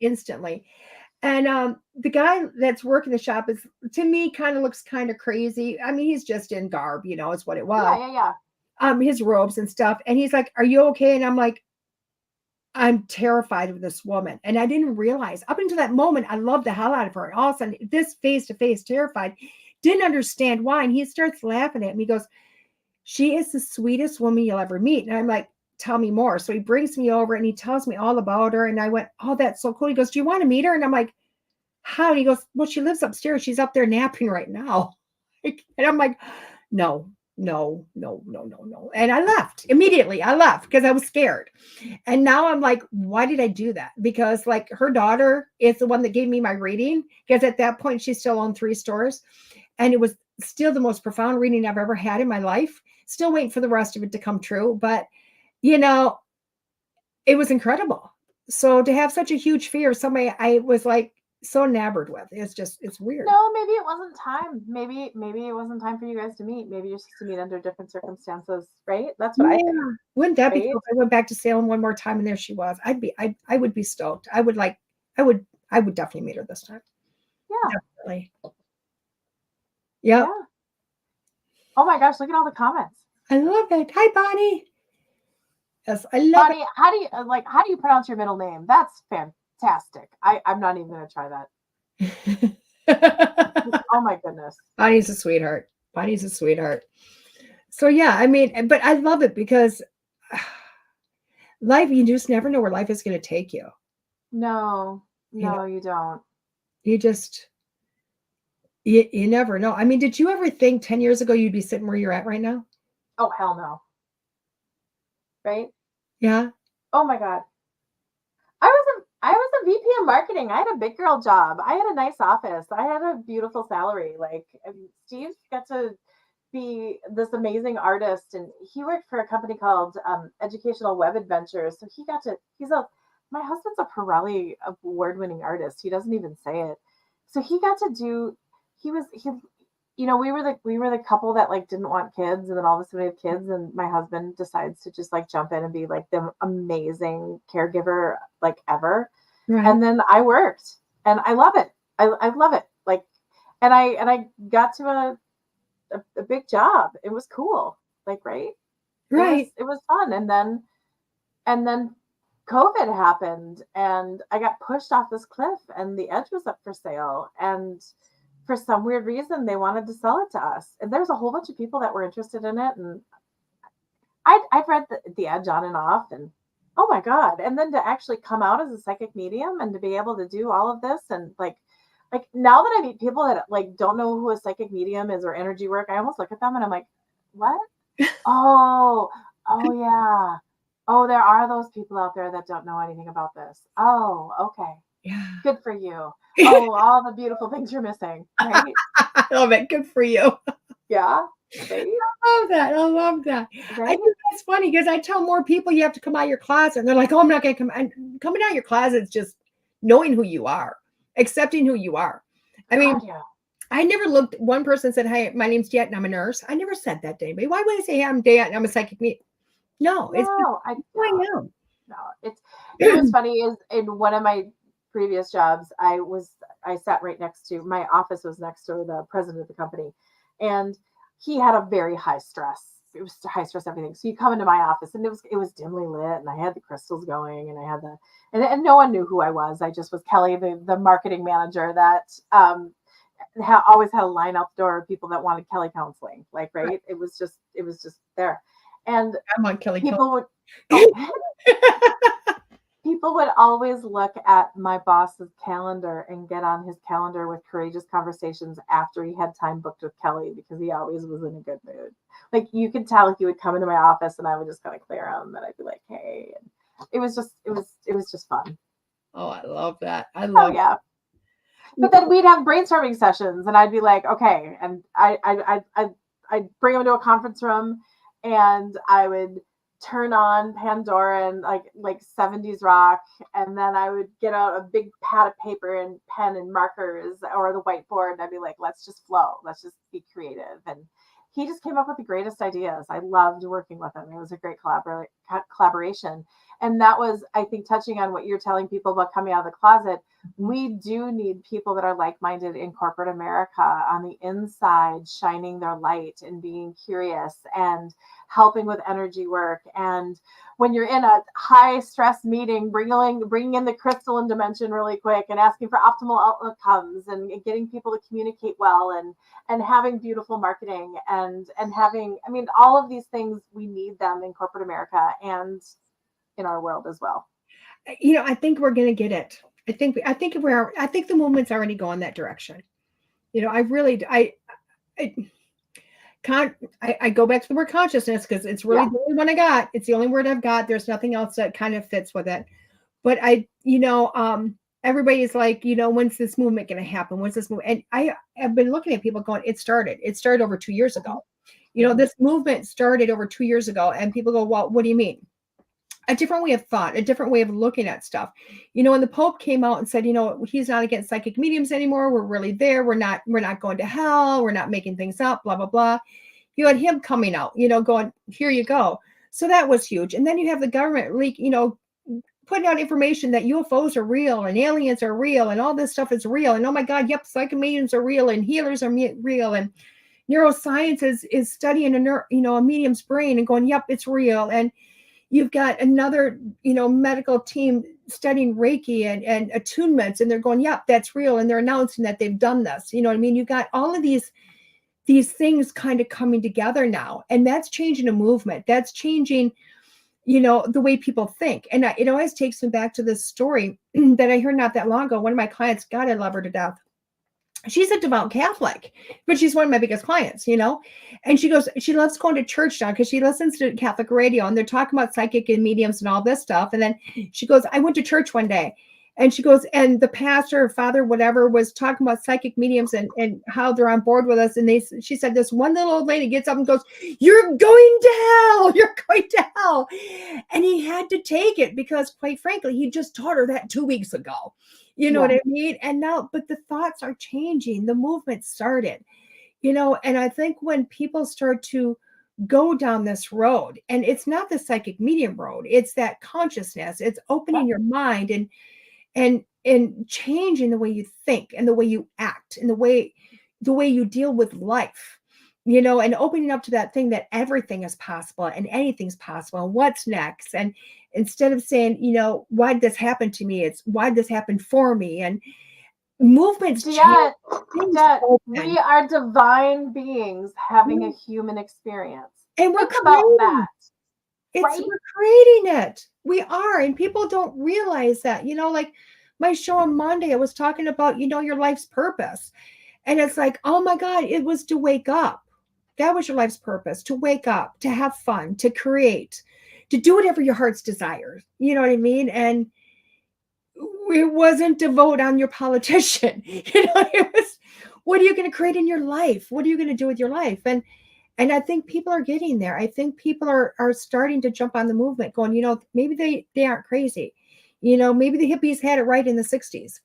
instantly. And the guy that's working the shop is, to me, kind of looks kind of crazy. I mean, he's just in garb, is what it was. Yeah. His robes and stuff. And he's like, "Are you okay?" And I'm like, I'm terrified of this woman. And I didn't realize up until that moment, I loved the hell out of her. And all of a sudden, this face to face, terrified, didn't understand why. And he starts laughing at me. He goes, she is the sweetest woman you'll ever meet. And I'm like, tell me more. So he brings me over and he tells me all about her. And I went, oh, that's so cool. He goes, do you want to meet her? And I'm like, how? And he goes, well, she lives upstairs. She's up there napping right now. And I'm like, no. And I left immediately. I left because I was scared. And now I'm like, why did I do that? Because like her daughter is the one that gave me my reading, because at that point she still owned 3 stores. And it was still the most profound reading I've ever had in my life. Still waiting for the rest of it to come true. But, you know, it was incredible. So to have such a huge fear of somebody I was like so enamored with, it's weird. No, maybe it wasn't time. Maybe it wasn't time for you guys to meet. Maybe you're supposed to meet under different circumstances, right? That's what I think. Wouldn't that be Right? cool if I went back to Salem one more time and there she was? I would be stoked. I would definitely meet her this time. Yeah. Definitely. Yep. Yeah. Oh my gosh, look at all the comments. I love it. Hi, Bonnie. Yes, I love Bonnie, how do you pronounce your middle name? That's fantastic. I'm not even gonna try that. it. Oh my goodness. Bonnie's a sweetheart. Bonnie's a sweetheart. So yeah, I mean, but I love it because life, you just never know where life is going to take you. No, you don't. You just, you never know. I mean, did you ever think 10 years ago you'd be sitting where you're at right now? Oh, hell no. Right? Yeah. Oh my God. I was a VP of marketing. I had a big girl job. I had a nice office. I had a beautiful salary. Like Steve got to be this amazing artist, and he worked for a company called Educational Web Adventures. So my husband's a Pirelli award-winning artist. He doesn't even say it. So he got to do. We were the couple that like didn't want kids, and then all of a sudden we have kids, and my husband decides to just like jump in and be like the amazing caregiver like ever. Right. And then I worked, and I love it. I love it. Like, and I got to a big job. It was cool. Like, right. It was fun. And then COVID happened, and I got pushed off this cliff, and the edge was up for sale. And for some weird reason, they wanted to sell it to us. And there's a whole bunch of people that were interested in it. And I've read the edge on and off, and oh my God. And then to actually come out as a psychic medium and to be able to do all of this, and like now that I meet people that like don't know who a psychic medium is or energy work, I almost look at them and I'm like, what? Oh yeah. Oh, there are those people out there that don't know anything about this. Oh, okay. Yeah. Good for you. Oh, all the beautiful things you're missing. Right? I love it. Good for you. Yeah. I love that. Right? I think that's funny because I tell more people you have to come out of your closet, and they're like, oh, I'm not going to come. And coming out of your closet is just knowing who you are, accepting who you are. I mean, I never looked. One person said, hi, my name's DeEtte and I'm a nurse. I never said that to anybody. Why would I say, hey, I'm DeEtte and I'm a psychic medium? No, it's I know. No, it was funny is in one of my previous jobs, I sat right next to, my office was next to the president of the company, and he had a very high stress. It was high stress everything. So you come into my office, and it was dimly lit, and I had the crystals going, and I had and no one knew who I was. I just was Kelly, the marketing manager that always had a line out the door of people that wanted Kelly counseling. Like, right? It was just there. And I'm on Kelly. People would always look at my boss's calendar and get on his calendar with Courageous Conversations after he had time booked with Kelly, because he always was in a good mood. Like, you could tell he would come into my office and I would just kind of clear him, and I'd be like, hey. And it was just fun. Oh, I love that. Yeah. But then we'd have brainstorming sessions, and I'd be like, okay. And I'd bring him to a conference room, and I would turn on Pandora and like 70s rock, and then I would get out a big pad of paper and pen and markers or the whiteboard, and I'd be like, let's just flow, let's just be creative. And he just came up with the greatest ideas. I loved working with him. It was a great collaboration. And that was, I think, touching on what you're telling people about coming out of the closet. We do need people that are like-minded in corporate America on the inside, shining their light and being curious and helping with energy work. And when you're in a high stress meeting, bringing in the crystalline dimension really quick and asking for optimal outcomes and getting people to communicate well and having beautiful marketing and having, I mean, all of these things, we need them in corporate America and in our world as well. I think we're going to get it. I think the movement's already going that direction. I go back to the word consciousness because it's really the only one I got. It's the only word I've got. There's nothing else that kind of fits with it. But everybody is like, when's this movement going to happen? When's this movement? And I have been looking at people going, it started over 2 years ago. This movement started over 2 years ago, and people go, well, what do you mean? A different way of thought, a different way of looking at stuff. When the Pope came out and said, he's not against psychic mediums anymore. We're really there. We're not going to hell. We're not making things up, blah, blah, blah. You had him coming out, going, here you go. So that was huge. And then you have the government putting out information that UFOs are real and aliens are real and all this stuff is real. And oh my God, yep, psychic mediums are real and healers are real. And neuroscience is studying a medium's brain and going, yep, it's real. And you've got another, medical team studying Reiki and attunements, and they're going, yep, that's real. And they're announcing that they've done this. You know what I mean? You've got all of these things kind of coming together now, and that's changing a movement. That's changing, the way people think. And it always takes me back to this story that I heard not that long ago. One of my clients, God, I love her to death. She's a devout Catholic, but she's one of my biggest clients, and she goes, she loves going to church now because she listens to Catholic radio and they're talking about psychic and mediums and all this stuff. And then she goes, I went to church one day, and she goes, and the pastor or father, whatever, was talking about psychic mediums and how they're on board with us. And she said, this one little old lady gets up and goes, you're going to hell. You're going to hell. And he had to take it because, quite frankly, he just taught her that 2 weeks ago. You know what I mean? And now, but the thoughts are changing. The movement started, and I think when people start to go down this road, and it's not the psychic medium road, it's that consciousness, it's opening your mind and changing the way you think and the way you act and the way you deal with life, and opening up to that thing that everything is possible and anything's possible and what's next. And instead of saying, why did this happen to me? It's why did this happen for me? And movements. DeEtte, we are divine beings having a human experience. And we're about that. We're creating it. We are. And people don't realize that, like my show on Monday, I was talking about, your life's purpose. And it's like, oh my God, it was to wake up. That was your life's purpose, to wake up, to have fun, to create, to do whatever your heart's desires. You know what I mean? And it wasn't to vote on your politician. It was, what are you going to create in your life? What are you going to do with your life? And I think people are getting there. I think people are starting to jump on the movement going, maybe they aren't crazy. Maybe the hippies had it right in the 60s.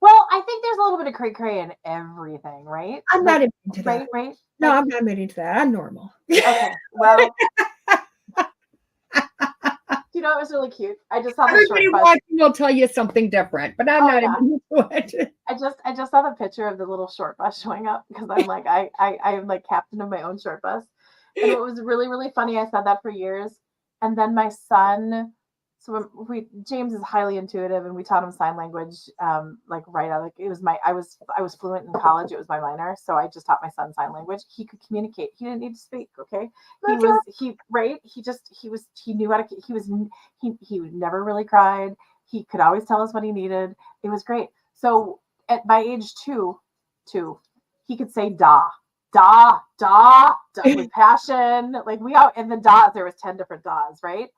Well, I think there's a little bit of cray-cray in everything, right? I'm not into that. Right? No, I'm not into that. I'm normal. Okay, well, it was really cute. I just saw the everybody short watching will tell you something different, but I'm not into it. I just saw the picture of the little short bus showing up because I'm like, I am like captain of my own short bus. And it was really, really funny. I said that for years. And then my son, James is highly intuitive, and we taught him sign language, right out. Like I was fluent in college. It was my minor, so I just taught my son sign language. He could communicate. He didn't need to speak. Okay, he knew how to. He never really cried. He could always tell us what he needed. It was great. So by age two, he could say da with passion. Like in the da, there was 10 different das, right?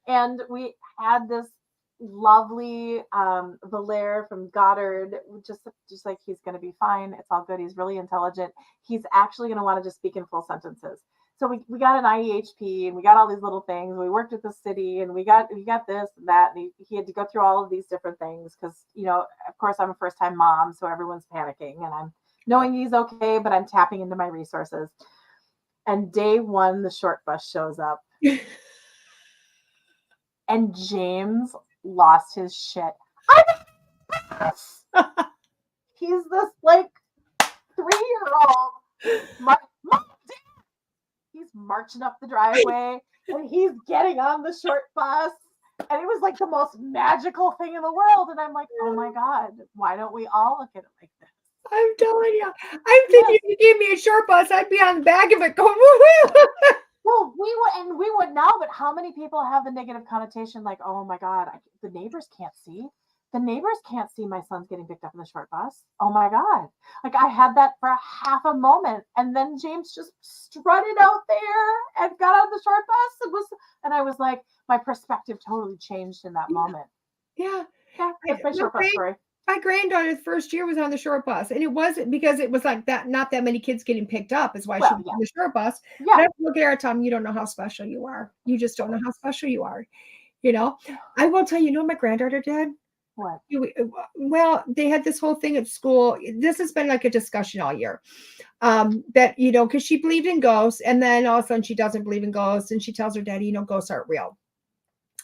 And we had this lovely Valère from Goddard, just like, he's going to be fine. It's all good. He's really intelligent. He's actually going to want to just speak in full sentences. So we got an IEHP, and we got all these little things. We worked at the city, and we got this and that. And he had to go through all of these different things because, of course, I'm a first-time mom, so everyone's panicking, and I'm knowing he's okay, but I'm tapping into my resources. And day one, the short bus shows up. And James lost his shit. I'm He's this like 3-year-old. Mom, Dad! He's marching up the driveway and he's getting on the short bus. And it was like the most magical thing in the world. And I'm like, oh my God, why don't we all look at it like this? I'm telling you. I'm thinking if you gave me a short bus, I'd be on the back of it going, woo-hoo. Well, we would now, but how many people have the negative connotation like, oh my God, the neighbors can't see. The neighbors can't see my son's getting picked up in the short bus. Oh my God. Like I had that for a half a moment. And then James just strutted out there and got on the short bus and I was like, my perspective totally changed in that moment. Yeah. Yeah, that's my short bus story. My granddaughter's first year was on the short bus, and it wasn't because it was like that, not that many kids getting picked up is why she was on the short bus. Yeah. But I look at her, Tom, you don't know how special you are. You just don't know how special you are. You know, I will tell you, what my granddaughter did? What? Well, they had this whole thing at school. This has been like a discussion all year. That, you know, because she believed in ghosts, and then all of a sudden she doesn't believe in ghosts, and she tells her daddy, you know, ghosts aren't real.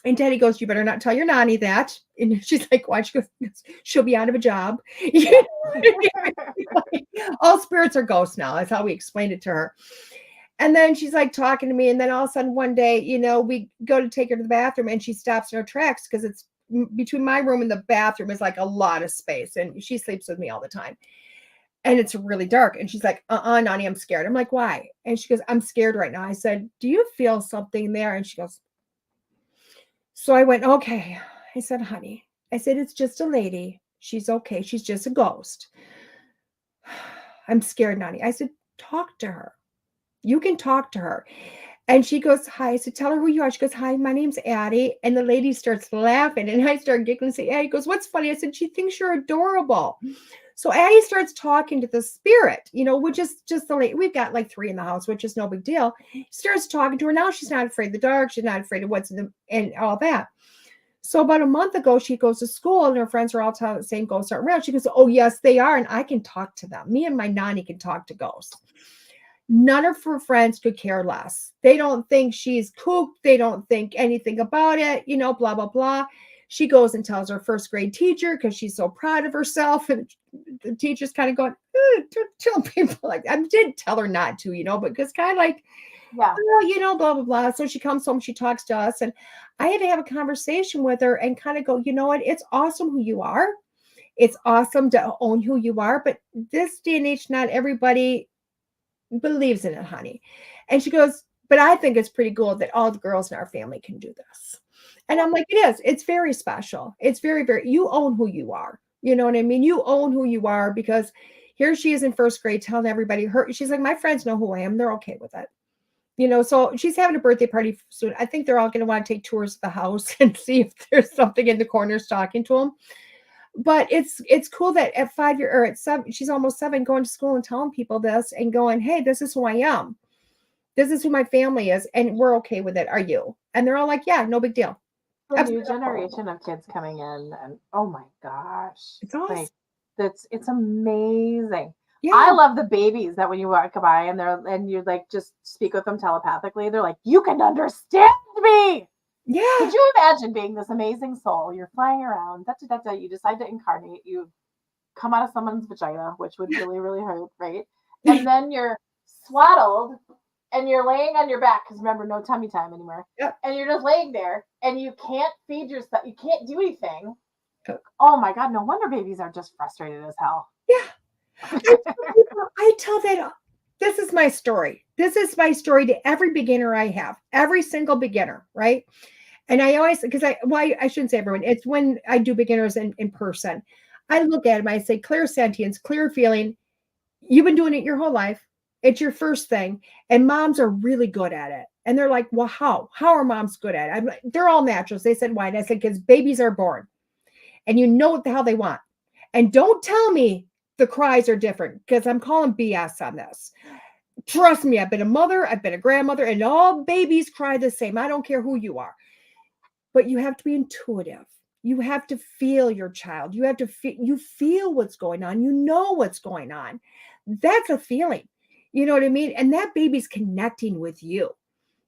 And daddy goes, you better not tell your nanny that. And she's like, why? She goes, she'll be out of a job. All spirits are ghosts now. That's how we explained it to her. And then she's like talking to me. And then all of a sudden one day, you know, we go to take her to the bathroom and she stops in her tracks because it's between my room and the bathroom is like a lot of space. And she sleeps with me all the time. And it's really dark. And she's like, Nani, I'm scared. I'm like, why? And she goes, I'm scared right now. I said, do you feel something there? And she goes, so I went, okay. I said, honey, I said, it's just a lady. She's okay. She's just a ghost. I'm scared, Nani. I said, talk to her. You can talk to her. And she goes, hi. I said, tell her who you are. She goes, hi, my name's Addie. And the lady starts laughing. And I start giggling and say, Addie goes, what's funny? I said, she thinks you're adorable. So Addie starts talking to the spirit, you know, which is just the lady. We've got like 3 in the house, which is no big deal. She starts talking to her. Now she's not afraid of the dark. She's not afraid of what's in the, and all that. So about a month ago, she goes to school and her friends are all saying ghosts aren't real. She goes, oh, yes, they are. And I can talk to them. Me and my nanny can talk to ghosts. None of her friends could care less. They don't think she's kook. They don't think anything about it, you know, blah, blah, blah. She goes and tells her first grade teacher because she's so proud of herself. And the teacher's kind of going, tell people like, I did tell her not to, you know, but because kind of like, yeah, well, you know, blah, blah, blah. So she comes home, she talks to us. And I had to have a conversation with her and kind of go, you know what? It's awesome who you are. It's awesome to own who you are. But this day and age, not everybody believes in it, honey. And she goes, but I think it's pretty cool that all the girls in our family can do this. And I'm like, it is. It's very special. It's very, very, you own who you are. You know what I mean? You own who you are because here she is in first grade telling everybody she's like, my friends know who I am. They're okay with it. You know, so she's having a birthday party soon. I think they're all going to want to take tours of the house and see if there's something in the corners talking to them. But it's cool that at 5 years or at 7, she's almost 7, going to school and telling people this and going, hey, this is who I am. This is who my family is. And we're okay with it. Are you? And they're all like, yeah, no big deal. The new generation of kids coming in, and oh my gosh, it's awesome. Like, it's amazing. Yeah. I love the babies that when you walk by and you like just speak with them telepathically, they're like, you can understand me. Yeah. Could you imagine being this amazing soul? You're flying around, you decide to incarnate, you come out of someone's vagina, which would really, really hurt, right? And then you're swaddled and you're laying on your back because remember, no tummy time anymore. Yep. And you're just laying there and you can't feed yourself. You can't do anything. Yep. Oh my God, no wonder babies are just frustrated as hell. Yeah. I tell that this is my story. This is my story to every beginner I have, every single beginner, right? And I always, because I shouldn't say everyone, it's when I do beginners in person. I look at them, I say, clear sentience, clear feeling. You've been doing it your whole life. It's your first thing. And moms are really good at it. And they're like, well, how? How are moms good at it? I'm like, they're all naturals. They said, why? And I said, because babies are born. And you know what the hell they want. And don't tell me the cries are different because I'm calling BS on this. Trust me, I've been a mother, I've been a grandmother, and all babies cry the same. I don't care who you are. But you have to be intuitive. You have to feel your child. You have to feel what's going on. You know what's going on. That's a feeling. You know what I mean? And that baby's connecting with you.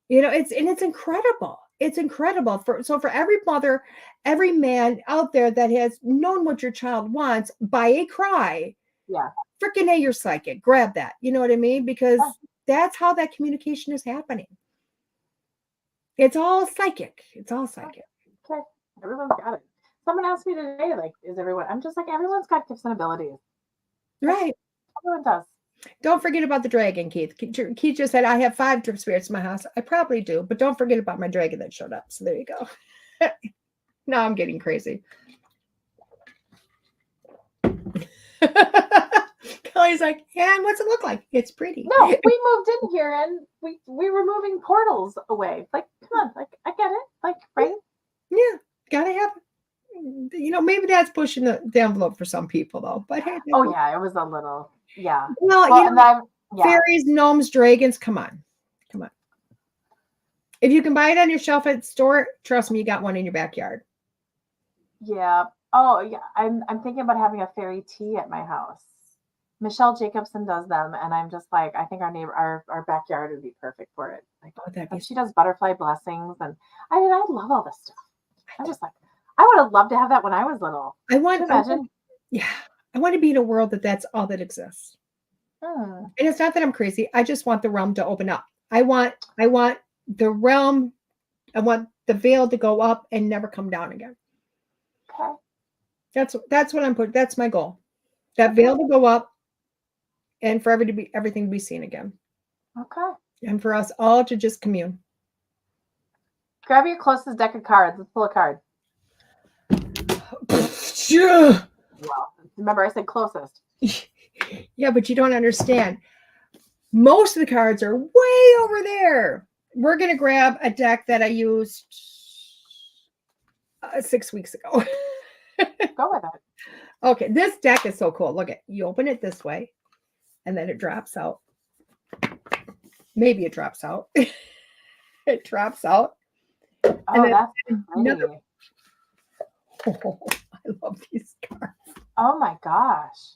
You know, it's incredible. It's incredible. For every mother, every man out there that has known what your child wants by a cry, Yeah. freaking A, you're psychic. Grab that. You know what I mean? Because Yeah. that's how that communication is happening. It's all psychic. It's all psychic. Okay. Everyone's got it. Someone asked me today, like, is everyone? I'm just like, everyone's got gifts and abilities. Right. Everyone does. Don't forget about the dragon, Keith. Keith just said, I have 5 drip spirits in my house. I probably do, but don't forget about my dragon that showed up. So there you go. Now I'm getting crazy. Kelly's like, and what's it look like? It's pretty. No, we moved in here and we were moving portals away. Like, come on, like I get it. Like, right? Yeah, gotta have. Maybe that's pushing the envelope for some people, though. But hey, Oh yeah, it was a little, yeah. well, and then, yeah. fairies, gnomes, dragons. Come on. If you can buy it on your shelf at the store, trust me, you got one in your backyard. Yeah. Oh yeah. I'm thinking about having a fairy tea at my house. Michelle Jacobson does them, and I'm just like, I think our backyard would be perfect for it. Like, she does butterfly blessings, and I love all this stuff. I'm just like, I would have loved to have that when I was little. I want imagine. I want to be in a world that's all that exists. And it's not that I'm crazy. I just want the realm to open up. I want the realm. I want the veil to go up and never come down again. Okay. That's what I'm putting. That's my goal. That veil to go up, and for everything to be seen again. Okay. And for us all to just commune. Grab your closest deck of cards. Let's pull a card. Yeah. Well, remember I said closest. Yeah, but you don't understand. Most of the cards are way over there. We're going to grab a deck that I used 6 weeks ago. Go with it. Okay, this deck is so cool. Look at you open it this way, and then it drops out. Maybe it drops out. It drops out. Oh, and that's another. Oh, I love these cards. Oh my gosh.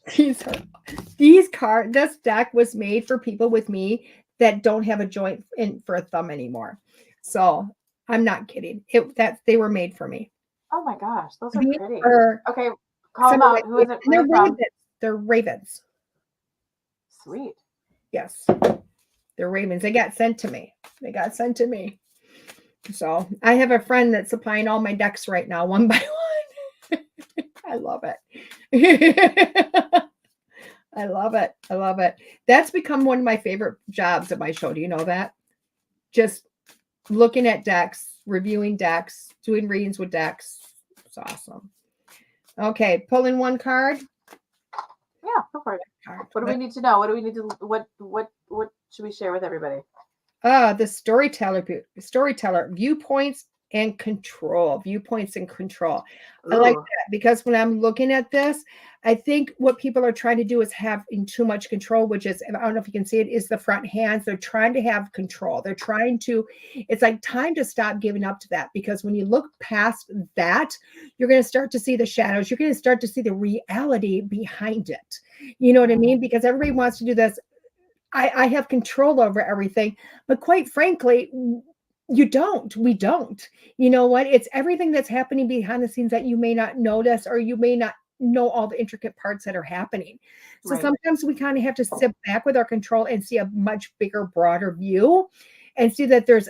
These cards. This deck was made for people with me that don't have a joint for a thumb anymore. So I'm not kidding. They were made for me. Oh my gosh, those are pretty. Okay, call them out. Who is it? They're ravens. They're ravens. Sweet. Yes, they're ravens. They got sent to me. So I have a friend that's supplying all my decks right now, one by one. I love it. I love it. That's become one of my favorite jobs at my show. Do you know that? Just looking at decks, reviewing decks, doing readings with decks. It's awesome. Okay, pulling one card. Yeah, go for it. What do we need to know? What do we need to? What should we share with everybody? The storyteller viewpoints and control. I like that because when I'm looking at this, I think what people are trying to do is have too much control, which is, I don't know if you can see it, is the front hands. They're trying to have control. It's like time to stop giving up to that, because when you look past that, you're going to start to see the shadows. You're going to start to see the reality behind it. You know what I mean? Because everybody wants to do this. I have control over everything, but quite frankly, we don't. You know what? It's everything that's happening behind the scenes that you may not notice, or you may not know all the intricate parts that are happening. So sometimes we kind of have to sit back with our control and see a much bigger, broader view, and see that there's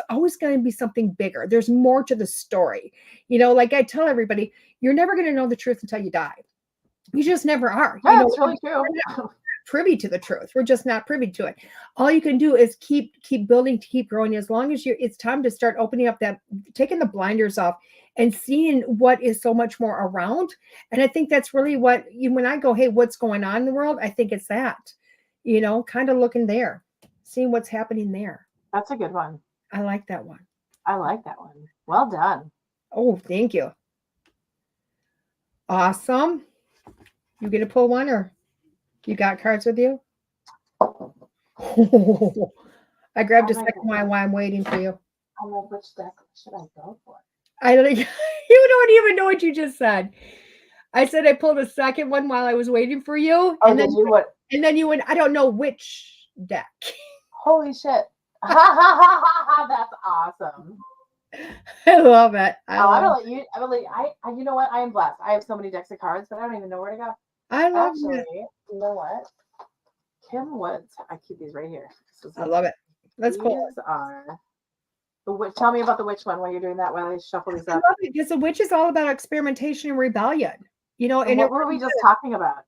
always going to be something bigger. There's more to the story. You know, like I tell everybody, you're never going to know the truth until you die. You just never are. Yeah, that's really true. Privy to the truth. We're just not privy to it. All you can do is keep building, to keep growing. As long as it's time to start opening up taking the blinders off and seeing what is so much more around. And I think that's really when I go, hey, what's going on in the world? I think it's that, kind of looking there, seeing what's happening there. That's a good one. I like that one. Well done. Oh, thank you. Awesome. You get to pull one, or you got cards with you? Oh, I grabbed a second while I'm waiting for you. I'm like, which deck should I go for? You don't even know what you just said. I said I pulled a second one while I was waiting for you. Oh, and then you what? And then you went, I don't know which deck. Holy shit. That's awesome. I love it. I I'm love gonna let you. I'm gonna let you know what? I am blessed. I have so many decks of cards, but I don't even know where to go. I love Actually, it. you know what? Kim Woods. I keep these right here. I love it. Let's pull it. These are the witch. Tell me about the witch one while you're doing that. While I shuffle these I up. love it because the witch is all about experimentation and rebellion, And and it what were we really just talking about?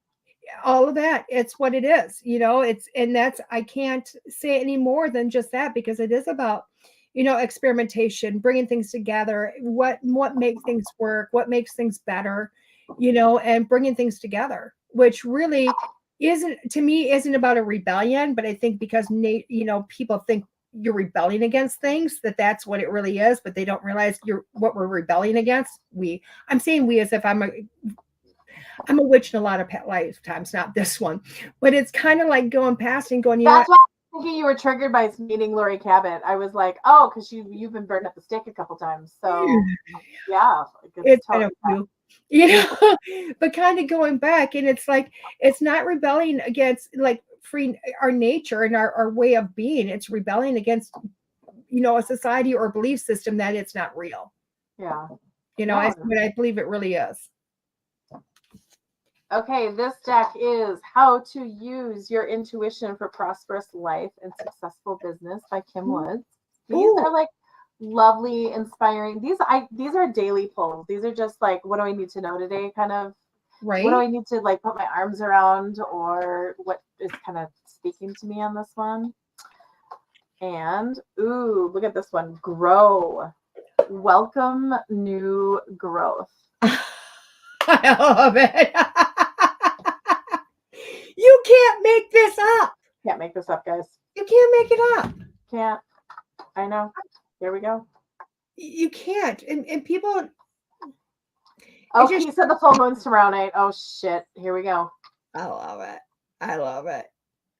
all of that. It's what it is, and that's, I can't say any more than just that because it is about, experimentation, bringing things together, what makes things work, what makes things better, and bringing things together, which really isn't, to me, isn't about a rebellion, but I think because people think you're rebelling against things, that's what it really is, but they don't realize what we're rebelling against. I'm saying we as if I'm a witch in a lot of lifetimes, not this one, but it's kind of like going past and going, That's why I'm thinking you were triggered by meeting Lori Cabot. I was like, oh, because you've been burned at the stake a couple times. So yeah, it's kind of but kind of going back, and it's like, it's not rebelling against like free our nature and our way of being. It's rebelling against, a society or belief system that it's not real. Yeah. I believe it really is. Okay, this deck is How to Use Your Intuition for Prosperous Life and Successful Business by Kim Woods. These are like lovely, inspiring. These are daily pulls. These are just like, what do I need to know today? Kind of, right? What do I need to like put my arms around, or what is kind of speaking to me on this one? And ooh, look at this one. Grow. Welcome new growth. I love it. You can't make this up. Can't make this up, guys. You can't make it up. Can't. I know. Here we go. You can't. And people. Oh, he said the full moon's tomorrow night. Oh shit. Here we go. I love it. I love it.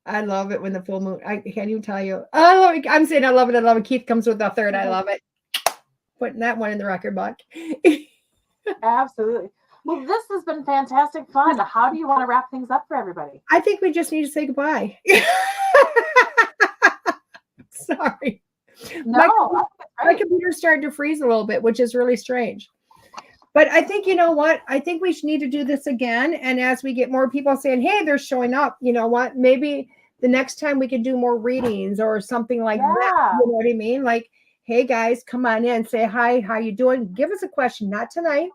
I love it when the full moon. I can't even tell you. I love it. I'm saying I love it. I love it. Keith comes with the third. I love it. Putting that one in the record book. Absolutely. Well, this has been fantastic fun. How do you want to wrap things up for everybody? I think we just need to say goodbye. Sorry. No, my computer's starting to freeze a little bit, which is really strange. But I think, you know what? I think we need to do this again. And as we get more people saying, hey, they're showing up, you know what? Maybe the next time we can do more readings or something like that. You know what I mean? Like, hey, guys, come on in. Say hi. How you doing? Give us a question. Not tonight,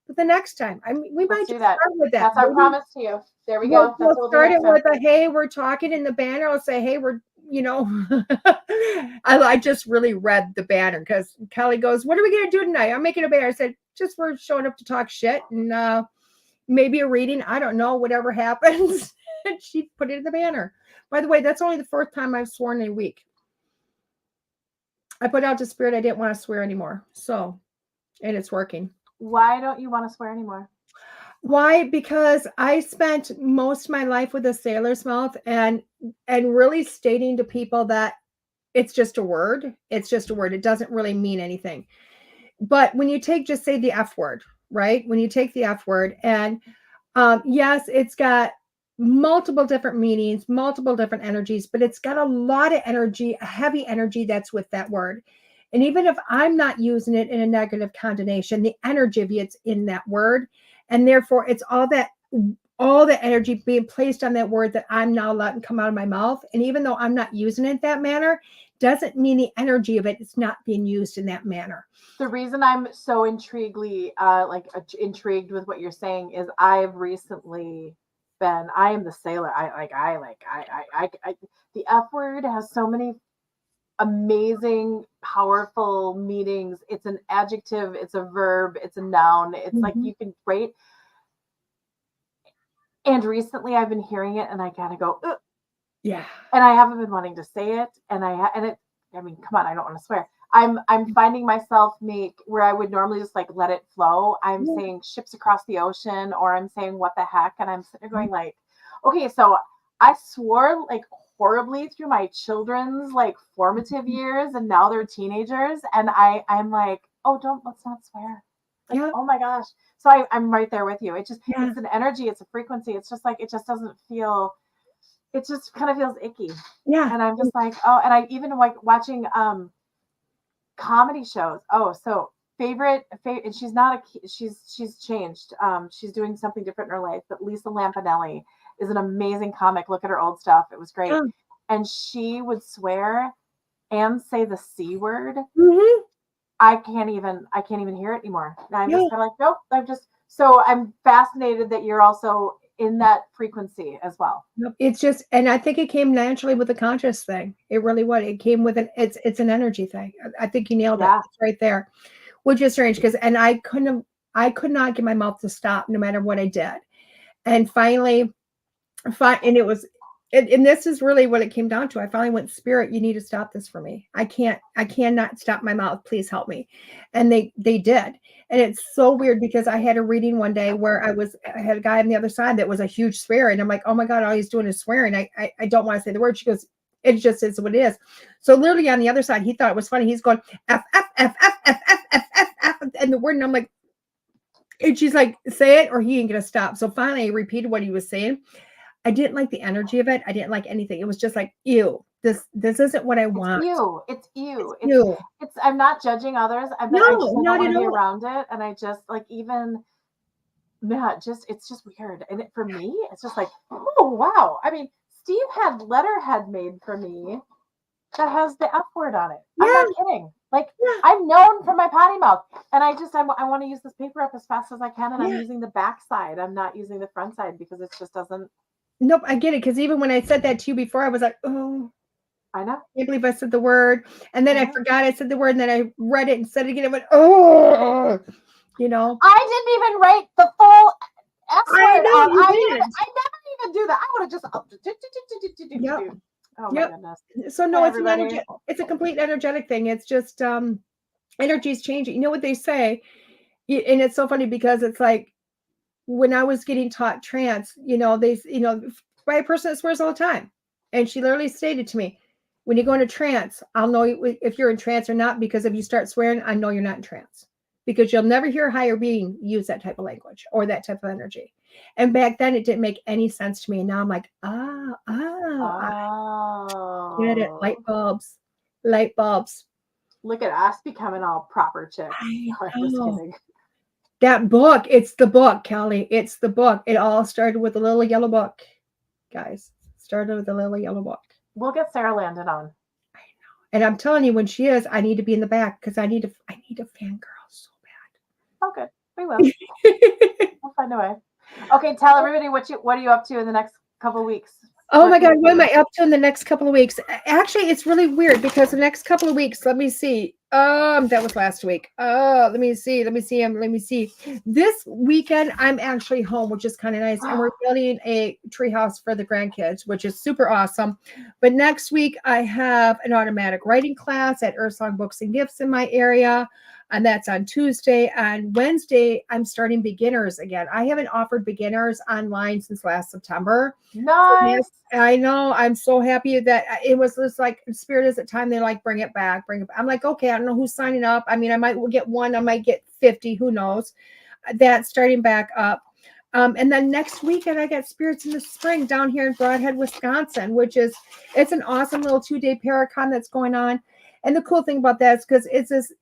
but the next time. I mean, we might do that. Start with that. That's our promise to you. There we go. We'll start it with a, hey, we're talking in the banner. I'll say, hey, we're, I just really read the banner because Kelly goes, what are we going to do tonight? I'm making a banner. I said, just we're showing up to talk shit and maybe a reading. I don't know, whatever happens. And she put it in the banner. By the way, that's only the fourth time I've sworn in a week. I put out to spirit I didn't want to swear anymore. So, and it's working. Why don't you want to swear anymore? Why? Because I spent most of my life with a sailor's mouth and really stating to people that it's just a word. It's just a word. It doesn't really mean anything. But when you take, just say the F word, right? When you take the F word and yes, it's got multiple different meanings, multiple different energies, but it's got a lot of energy, a heavy energy that's with that word. And even if I'm not using it in a negative connotation, the energy of it's in that word. And therefore it's all the energy being placed on that word that I'm now letting come out of my mouth. And even though I'm not using it that manner, doesn't mean the energy of it is not being used in that manner. The reason I'm so intrigued with what you're saying is I've recently I am the sailor. The F word has so many amazing, powerful meanings. It's an adjective, it's a verb, it's a noun. It's like you can rate. And recently I've been hearing it and I kind of go, ugh. Yeah. And I haven't been wanting to say it. And I mean, come on, I don't want to swear. I'm finding myself where I would normally just like let it flow. I'm saying ships across the ocean, or I'm saying what the heck. And I'm sitting there going like, okay, so I swore like horribly through my children's like formative years, and now they're teenagers. And I'm like, oh, let's not swear. Like, oh my gosh. So I'm right there with you. It just, it's an energy, it's a frequency. It's just like, it just doesn't feel, it just kind of feels icky. Yeah. And I'm just like, oh, and I even like watching comedy shows. Oh, so favorite, and she's not she's changed. She's doing something different in her life, but Lisa Lampanelli is an amazing comic. Look at her old stuff. It was great. Oh. And she would swear and say the C word. Mm-hmm. I can't even hear it anymore. And I'm just Yeah. kind of like, nope, so I'm fascinated that you're also in that frequency as well. Nope. It's just, and I think it came naturally with the conscious thing. It really was. It came with it's an energy thing. I think you nailed it. It's right there, which is strange because, and I could not get my mouth to stop no matter what I did. And finally, and it was, and this is really what it came down to. I finally went, Spirit, you need to stop this for me. I cannot stop my mouth. Please help me. And they did. And it's so weird because I had a reading one day where I had a guy on the other side that was a huge swearer. And I'm like, oh my God, all he's doing is swearing. I don't want to say the word. She goes, it just is what it is. So literally on the other side, he thought it was funny. He's going F, F, F, F, F, F, F, F, F, and the word. And I'm like, and she's like, say it or he ain't going to stop. So finally I repeated what he was saying. I didn't like the energy of it. I didn't like anything. It was just like, ew, this isn't what I want. It's you. It's I'm not judging others. I don't want to be around it. And I just like, even, yeah, it's just weird. And for me, it's just like, oh, wow. I mean, Steve had letterhead made for me that has the F word on it. Yeah. I'm not kidding. Like, yeah. I'm known for my potty mouth. And I want to use this paper up as fast as I can. And I'm using the back side. I'm not using the front side because it just doesn't. Nope, I get it. Because even when I said that to you before, I was like, oh, I know. I can't believe I said the word. And then I forgot I said the word. And then I read it and said it again. I went, oh, you know. I didn't even write the full F word. I know, I never even do that. I would have just. Yep. Oh my goodness. So no, it's a complete energetic thing. It's just energy is changing. You know what they say? And it's so funny because it's like, when I was getting taught trance, by a person that swears all the time. And she literally stated to me, when you go into trance, I'll know if you're in trance or not, because if you start swearing, I know you're not in trance, because you'll never hear a higher being use that type of language or that type of energy. And back then it didn't make any sense to me. And now I'm like, I get it. Light bulbs. Look at us becoming all proper chicks. I was kidding. That book, it's the book, Kelly. It's the book. It all started with the little yellow book, guys. Started with the little yellow book. We'll get Sarah Landon on. I know. And I'm telling you, when she is, I need to be in the back because I need a fangirl so bad. Oh, good. We will. We'll find a way. Okay, tell everybody what are you up to in the next couple of weeks? Oh my God, what am I up to in the next couple of weeks? Actually, it's really weird because the next couple of weeks, let me see. That was last week. Let me see. This weekend, I'm actually home, which is kind of nice. And we're building a treehouse for the grandkids, which is super awesome. But next week, I have an automatic writing class at Earthsong Books and Gifts in my area. And that's on Tuesday. On Wednesday, I'm starting beginners again. I haven't offered beginners online since last September. Nice. So I know. I'm so happy that it was just like Spirit is at time. They're like, bring it back. I'm like, okay, I don't know who's signing up. I mean, I might get one. I might get 50. Who knows? That's starting back up. And then next weekend, I got Spirits in the Spring down here in Broadhead, Wisconsin, it's an awesome little 2-day Paracon that's going on. And the cool thing about that is because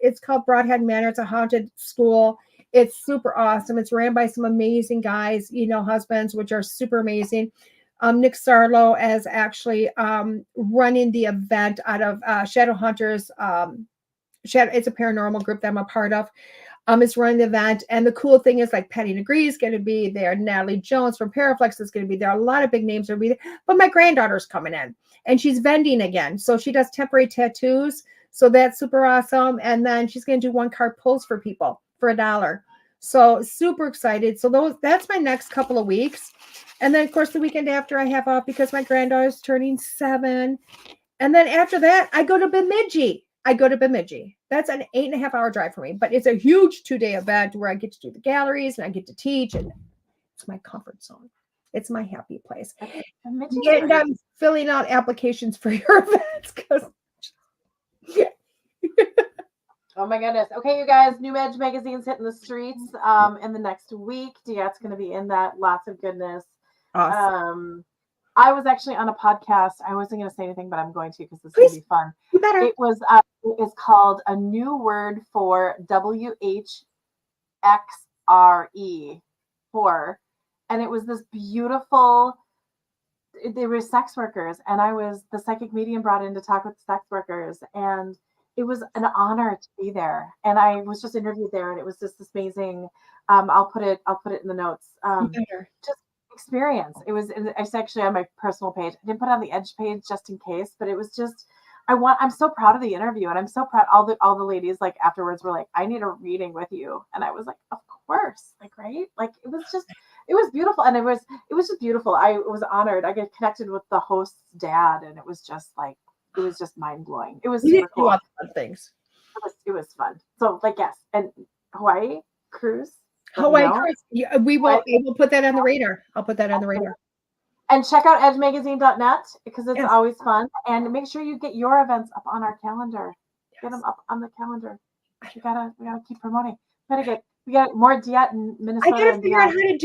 it's called Broadhead Manor. It's a haunted school. It's super awesome. It's ran by some amazing guys, husbands, which are super amazing. Nick Sarlo is actually running the event out of Shadow Hunters. It's a paranormal group that I'm a part of. Is running the event. And the cool thing is, like, Patty Negree is going to be there. Natalie Jones from Paraflex is going to be there. A lot of big names are going to be there. But my granddaughter's coming in. And she's vending again. So she does temporary tattoos. So that's super awesome. And then she's going to do 1-card pulls for people for $1. So super excited. So that's my next couple of weeks. And then, of course, the weekend after I have off because my granddaughter's turning 7. And then after that, I go to Bemidji. That's an 8.5-hour drive for me. But it's a huge 2-day event where I get to do the galleries and I get to teach. And it's my comfort zone. It's my happy place. And I'm filling out applications for your events because. Oh my goodness. Okay, you guys, New Edge Magazine's hitting the streets in the next week. DeEtte's going to be in that. Lots of goodness. Awesome. I was actually on a podcast. I wasn't going to say anything, but I'm going to because this is Please. going to be fun. You better. It is called A New Word for WHXRE, for, and it was this beautiful. They were sex workers, and I was the psychic medium brought in to talk with sex workers, and it was an honor to be there. And I was just interviewed there, and it was just this amazing. I'll put it in the notes. You better. Just experience. It's actually on my personal page. I didn't put it on the Edge page just in case, but it was just. I'm so proud of the interview, and I'm so proud. All the ladies like afterwards were like, "I need a reading with you," and I was like, "Of course!" Like, right? Like it was beautiful, and it was just beautiful. I was honored. I got connected with the host's dad, and it was just mind blowing. It was super cool. Fun things. It was fun. So like yes, and Hawaii cruise. Hawaii cruise. Yeah, we'll put that on the radar. I'll put that on the radar. And check out edgemagazine.net because it's always fun. And make sure you get your events up on our calendar. Yes. Get them up on the calendar. We gotta keep promoting. We got more DeEtte in Minnesota. I gotta figure out how to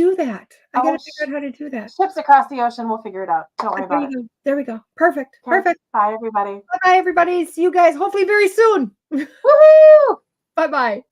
do that. Ships across the ocean. We'll figure it out. Don't worry about it. There we go. Perfect. Okay. Perfect. Bye, everybody. Bye, everybody. See you guys hopefully very soon. Woohoo! Bye-bye.